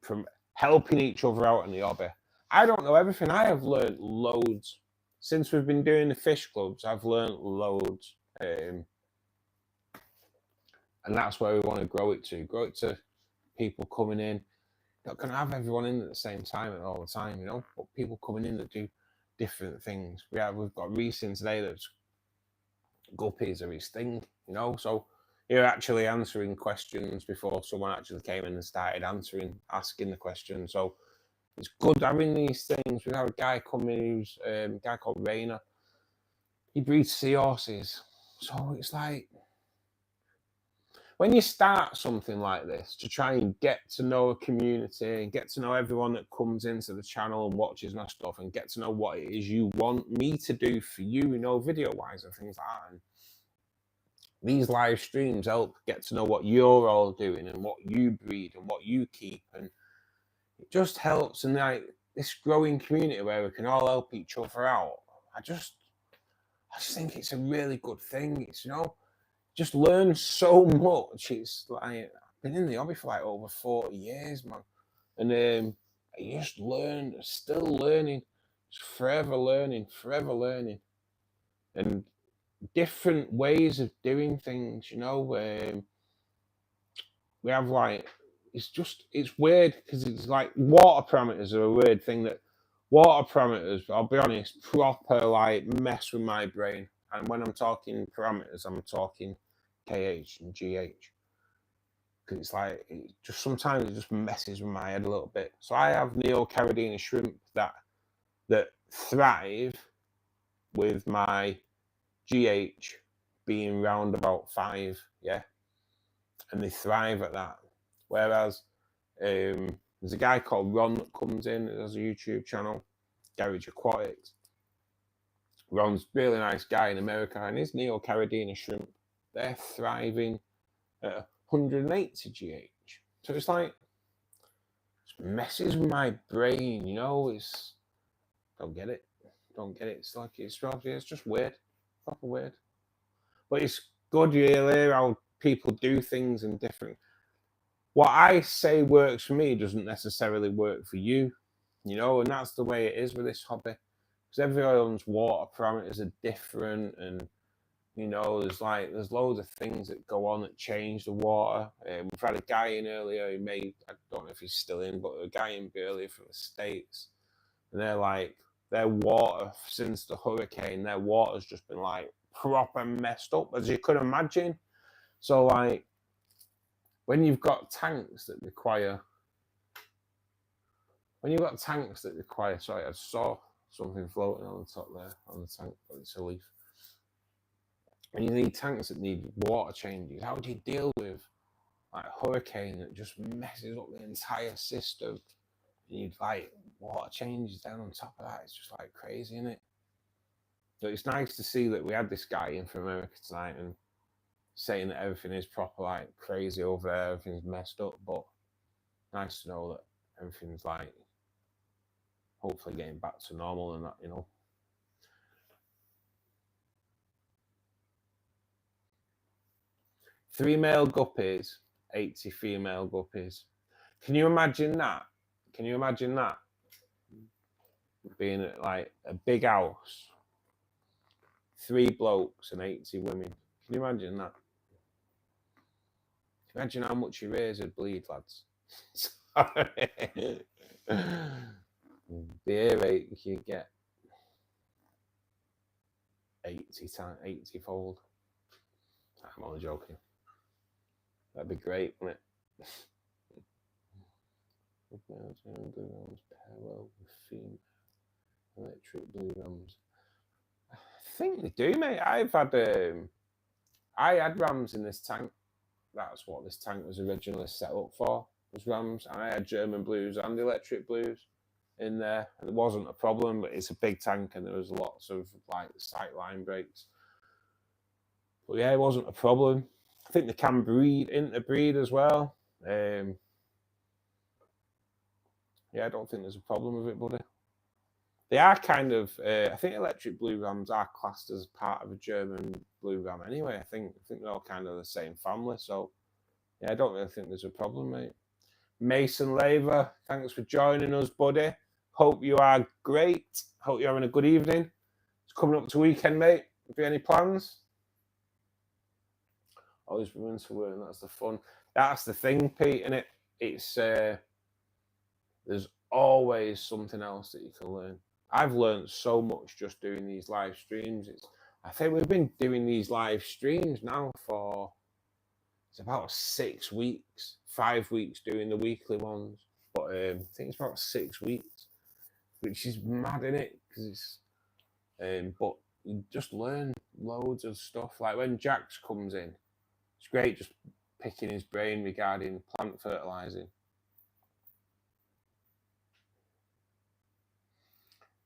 From helping each other out in the hobby. I don't know everything. I have learned loads. Since we've been doing the fish clubs, I've learned loads. And that's where we want to grow it to. Grow it to people coming in. Not going to have everyone in at the same time and all the time, you know, but people coming in that do different things. We've got Reese in today that's guppies are his thing, you know, so you're actually answering questions before someone actually came in and started asking the question. So it's good having these things. We have a guy coming who's a guy called Rainer. He breeds seahorses. So it's like, when you start something like this to try and get to know a community and get to know everyone that comes into the channel and watches my stuff and get to know what it is you want me to do for you, you know, video-wise and things like that. And these live streams help get to know what you're all doing and what you breed and what you keep, and it just helps. And like this growing community where we can all help each other out, I just think it's a really good thing. It's, you know, just learn so much. It's like I've been in the hobby for like over 40 years, man, and I just learn, still learning, just forever learning, and different ways of doing things, you know. We have like, it's weird because it's like water parameters are a weird thing. That water parameters, I'll be honest, proper like mess with my brain. And when I'm talking parameters, I'm talking KH and GH. Because it's like, it just sometimes it just messes with my head a little bit. So I have Neocaridina shrimp that thrive with my GH being round about 5, yeah, and they thrive at that. Whereas there's a guy called Ron that comes in, there's a YouTube channel, Garage Aquatics. Ron's a really nice guy in America, and his Neocaridina shrimp, they're thriving at 180 GH. So it's like, it messes with my brain, you know. It's, don't get it. It's like, it's just weird, proper weird. But it's good you hear how people do things in different. What I say works for me doesn't necessarily work for you, you know, and that's the way it is with this hobby. Because everyone's water parameters are different, and you know, there's loads of things that go on that change the water. We've had a guy in earlier who made, I don't know if he's still in, but a guy in earlier from the States, and they're like, their water since the hurricane, their water's just been like proper messed up, as you could imagine. So like, when you've got tanks that require, sorry, I saw something floating on the top there on the tank, but it's a leaf. When you need tanks that need water changes, how do you deal with like a hurricane that just messes up the entire system? And you'd like water changes down on top of that. It's just like crazy, isn't it? So it's nice to see that we had this guy in from America tonight and saying that everything is proper like crazy over there, everything's messed up, but nice to know that everything's like hopefully getting back to normal and that, you know. Three male guppies, 80 female guppies. Can you imagine that? Being at like a big house, 3 blokes and 80 women. Can you imagine that? Imagine how much your ears would bleed, lads. Sorry. The ear rate you get 80-fold. I'm only joking. That'd be great, wouldn't it? Parallel with female electric blue rams. I think they do, mate. I had rams in this tank. That's what this tank was originally set up for, was rams. And I had German blues and electric blues in there. And it wasn't a problem, but it's a big tank and there was lots of like sight line breaks. But yeah, it wasn't a problem. I think they can interbreed as well. Yeah, I don't think there's a problem with it, buddy. They are kind of, I think electric blue rams are classed as part of a German blue ram anyway. I think they're all kind of the same family. So, yeah, I don't really think there's a problem, mate. Mason Laver, thanks for joining us, buddy. Hope you are great. Hope you're having a good evening. It's coming up to weekend, mate. Have you any plans? Always remember to learn. That's the fun. That's the thing, Pete, and it's there's always something else that you can learn. I've learned so much just doing these live streams. I think we've been doing these live streams now for, it's about 6 weeks, 5 weeks doing the weekly ones. But I think it's about 6 weeks, which is mad, isn't it? Because it's, but you just learn loads of stuff. Like when Jax comes in, it's great just picking his brain regarding plant fertilizing.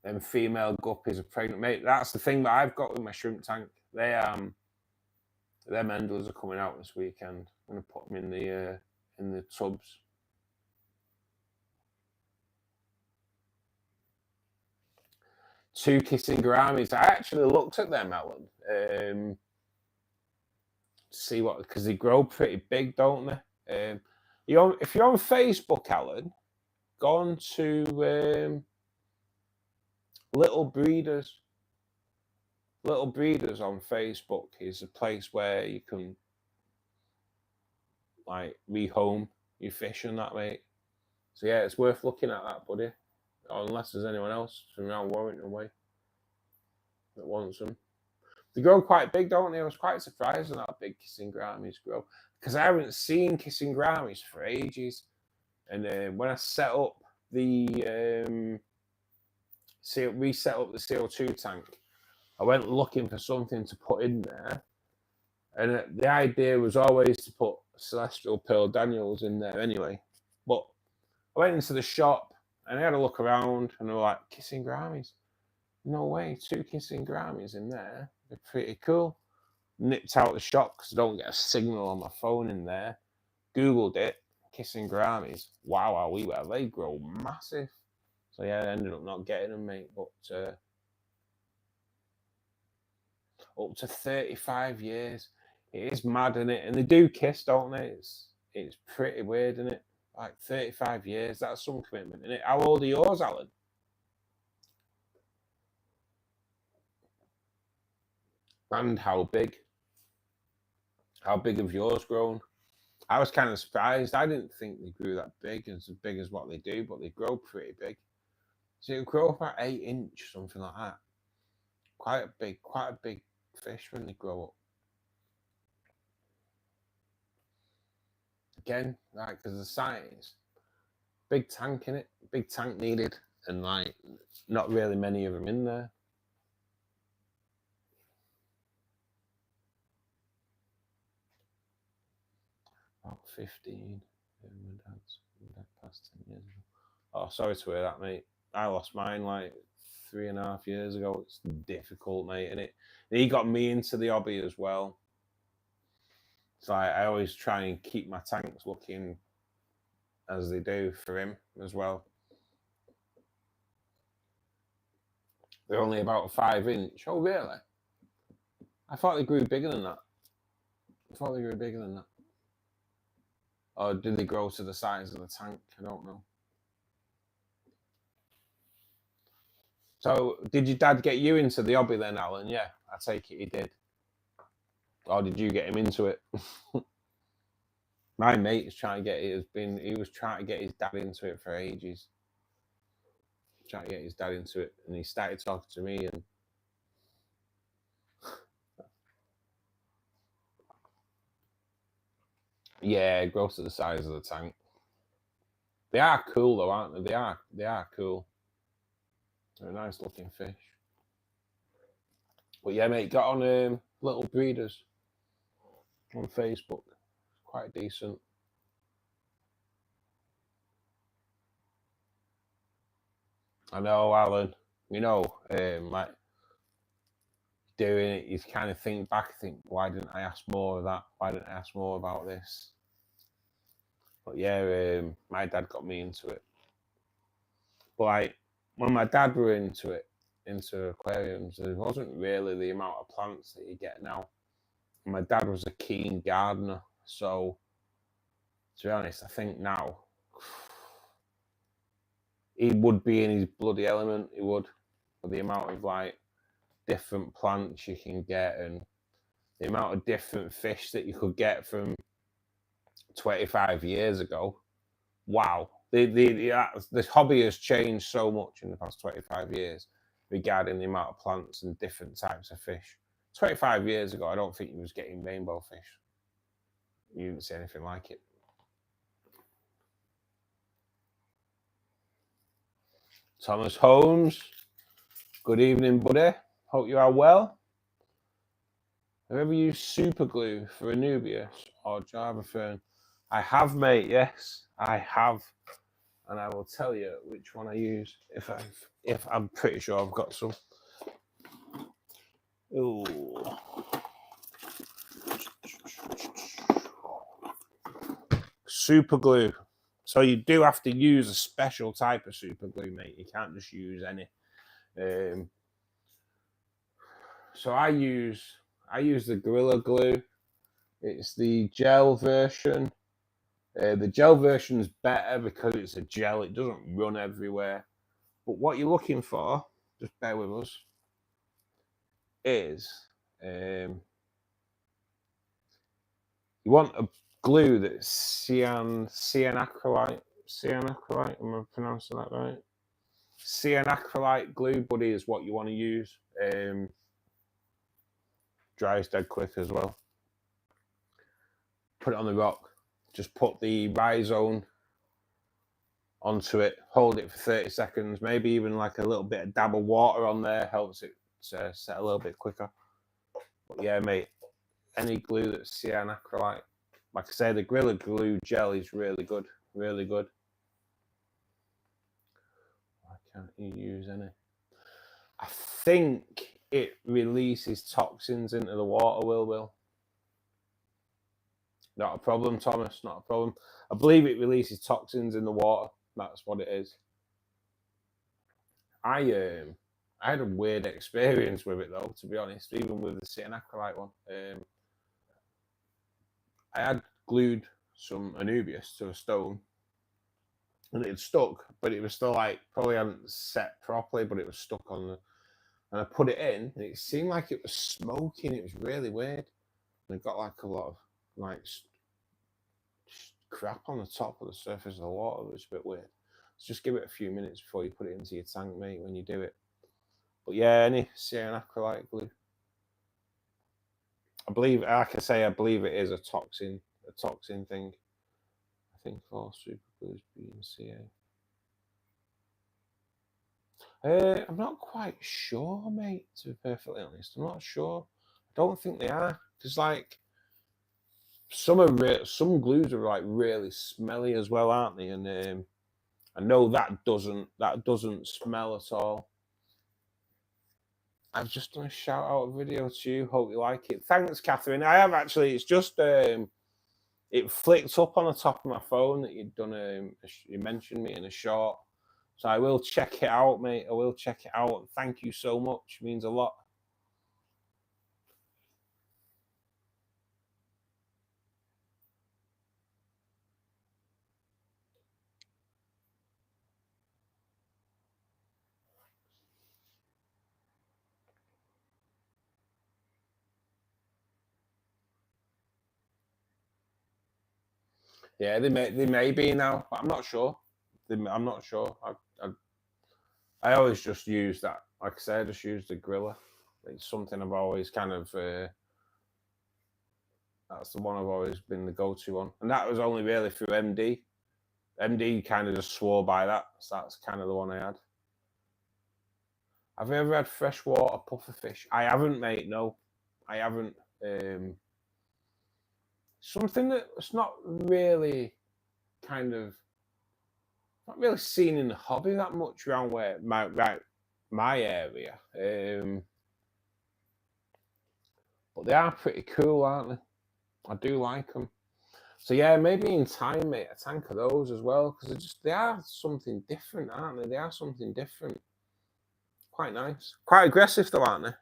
Them female guppies are pregnant, mate. That's the thing that I've got with my shrimp tank. They them endlers are coming out this weekend. I'm gonna put them in the tubs. Two kissing gouramis. I actually looked at them, Alan. See what, because they grow pretty big, don't they? If you're on Facebook, Alan, go on to Little Breeders. Little Breeders on Facebook is a place where you can like rehome your fish and that, mate. So yeah, it's worth looking at that, buddy. Unless there's anyone else from around Warrington way that wants them. They grow quite big, don't they? I was quite surprised at how big kissing Grammys grow, because I haven't seen kissing Grammys for ages. And when I set up the reset up the CO2 tank, I went looking for something to put in there, and the idea was always to put Celestial Pearl Daniels in there anyway. But I went into the shop and I had a look around, and they were like, kissing Grammys. No way, 2 kissing Grammys in there. They're pretty cool. Nipped out the shop because I don't get a signal on my phone in there. Googled it, kissing Grammys. Wow, they grow massive. So yeah, I ended up not getting them, mate. But up to 35 years. It is mad, isn't it? And they do kiss, don't they? It's pretty weird, isn't it? Like 35 years, that's some commitment, isn't it? How old are yours, Alan? And how big? How big have yours grown? I was kind of surprised. I didn't think they grew that big as what they do, but they grow pretty big. So it grow about 8 inch, something like that. Quite a big fish when they grow up. Again, like, because the size, big tank in it, big tank needed, and like not really many of them in there. About 15. My dad passed 10 years ago. Oh, sorry to hear that, mate. I lost mine like 3.5 years ago. It's difficult, mate, and he got me into the hobby as well. So I always try and keep my tanks looking as they do for him as well. They're only about a 5 inch. Oh, really? I thought they grew bigger than that. Or did they grow to the size of the tank? I don't know. So, did your dad get you into the hobby then, Alan? Yeah, I take it he did. Or did you get him into it? My mate is trying to get it. He was trying to get his dad into it for ages. Trying to get his dad into it, and he started talking to me, and yeah, it grows to the size of the tank. They are cool though, aren't they? They are cool. They're a nice looking fish. But yeah, mate, got on Little Breeders on Facebook. Quite decent. I know, Alan. You know, like doing it, you kind of think back, why didn't I ask more of that? Why didn't I ask more about this? But yeah, my dad got me into it. But like when my dad were into aquariums, there wasn't really the amount of plants that you get now. And my dad was a keen gardener, so to be honest, I think now he would be in his bloody element. He would, with the amount of like different plants you can get and the amount of different fish that you could get from 25 years ago. Wow, the hobby has changed so much in the past 25 years regarding the amount of plants and different types of fish. 25 years ago, I don't think you was getting rainbow fish. You didn't see anything like it. Thomas Holmes, good evening, buddy. Hope you are well. Have you ever used super glue for Anubias or Java Fern? I have, mate. Yes, I have, and I will tell you which one I use if I'm pretty sure I've got some. Ooh. Super glue. So you do have to use a special type of super glue, mate. You can't just use any. So I use the Gorilla Glue. It's the gel version. The gel version is better because it's a gel. It doesn't run everywhere. But what you're looking for, just bear with us. is you want a glue that's cyanacrylate. Cyanacrylate, am I pronouncing that right? Cyanacrylate glue, buddy, is what you want to use. Dries dead quick as well. Put it on the rock. Just put the rhizome onto it. Hold it for 30 seconds. Maybe even like a little bit of dab of water on there helps it set a little bit quicker. But yeah, mate, any glue that's cyanacrylate, like I say, the Gorilla Glue gel is really good, really good. Why can't you use any? I think it releases toxins into the water, Will. Not a problem, Thomas, not a problem. I believe it releases toxins in the water. That's what it is. I had a weird experience with it though, to be honest, even with the cyanacrylate one. I had glued some Anubias to a stone and it had stuck, but it was still like, probably hadn't set properly, but it was stuck on the, and I put it in and it seemed like it was smoking. It was really weird. And it got like a lot of like crap on the top of the surface of the water. It was a bit weird. So just give it a few minutes before you put it into your tank, mate, when you do it. But yeah, any cyanacrylate glue. I believe, like I say, I believe it is a toxin thing. I think for super glues BMCA. I'm not quite sure, mate, to be perfectly honest. I'm not sure. I don't think they are. Because like some glues are like really smelly as well, aren't they? And I know that doesn't smell at all. I've just done a shout out video to you. Hope you like it. Thanks, Catherine. I have actually. It's just it flicked up on the top of my phone that you'd done. You mentioned me in a short, so I will check it out, mate. I will check it out. Thank you so much. It means a lot. Yeah, they may be now, but I'm not sure. I'm not sure. I always just use that. Like I said, I just use the Gorilla. It's something I've always kind of. That's the one I've always been the go-to one, and that was only really through MD. MD kind of just swore by that, so that's kind of the one I had. Have you ever had freshwater pufferfish? I haven't, mate. No, I haven't. Something that's not really not really seen in the hobby that much around where my area. But they are pretty cool, aren't they? I do like them. So yeah, maybe in time, mate, a tank of those as well, because they are something different, aren't they? They are something different. Quite nice. Quite aggressive though, aren't they?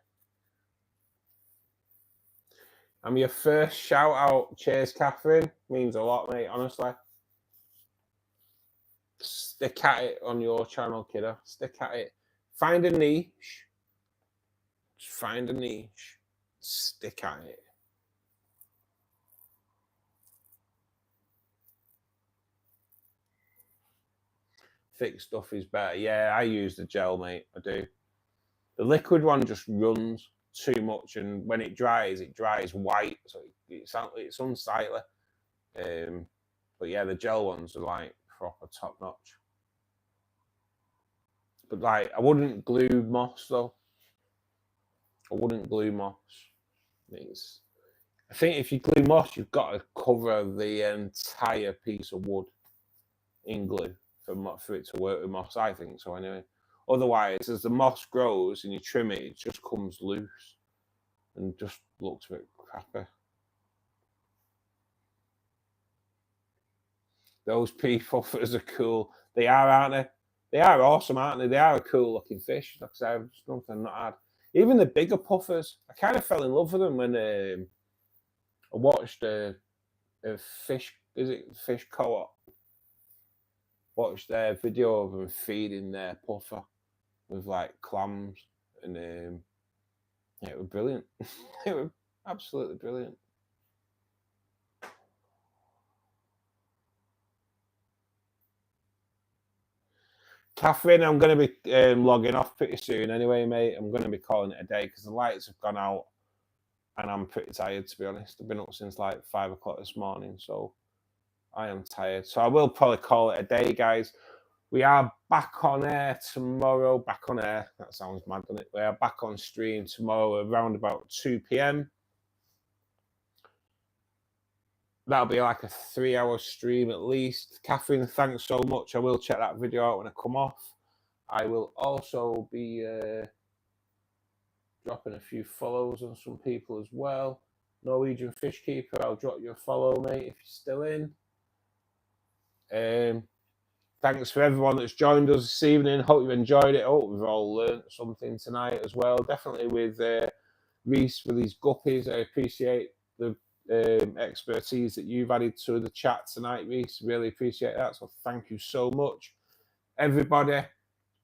I'm your first shout out. Cheers, Catherine. Means a lot, mate, honestly. Stick at it on your channel, kiddo. Stick at it. Find a niche. Just find a niche. Stick at it. Thick stuff is better. Yeah, I use the gel, mate. I do. The liquid one just runs too much, and when it dries white, so it's unsightly. But yeah, the gel ones are like proper top notch. But like, I wouldn't glue moss though. I wouldn't glue moss. I think if you glue moss, you've got to cover the entire piece of wood in glue for it to work with moss. I think so anyway. Otherwise, as the moss grows and you trim it, it just comes loose and just looks a bit crappy. Those pea puffers are cool. They are, aren't they? They are awesome, aren't they? They are a cool looking fish. Like I said, something not had. Even the bigger puffers, I kind of fell in love with them when I watched a fish. Is it Fish Co-op? Watched their video of them feeding their puffer with like clams, and It was brilliant. It was absolutely brilliant. Catherine, I'm going to be logging off pretty soon anyway, mate. I'm going to be calling it a day because the lights have gone out and I'm pretty tired, to be honest. I've been up since like 5 o'clock this morning, so I am tired. So I will probably call it a day, guys. We are back on air tomorrow. Back on air. That sounds mad, doesn't it? We are back on stream tomorrow around about 2 p.m. That'll be like a 3-hour stream at least. Catherine, thanks so much. I will check that video out when I come off. I will also be dropping a few follows on some people as well. Norwegian Fish Keeper, I'll drop you a follow, mate, if you're still in. Thanks for everyone that's joined us this evening. Hope you enjoyed it. Hope we've all learned something tonight as well. Definitely with Reese with these guppies. I appreciate the expertise that you've added to the chat tonight, Reese. Really appreciate that. So thank you so much, everybody. It's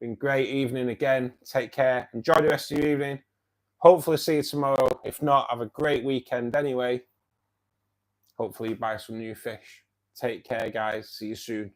been a great evening again. Take care. Enjoy the rest of your evening. Hopefully see you tomorrow. If not, have a great weekend anyway. Hopefully you buy some new fish. Take care, guys. See you soon.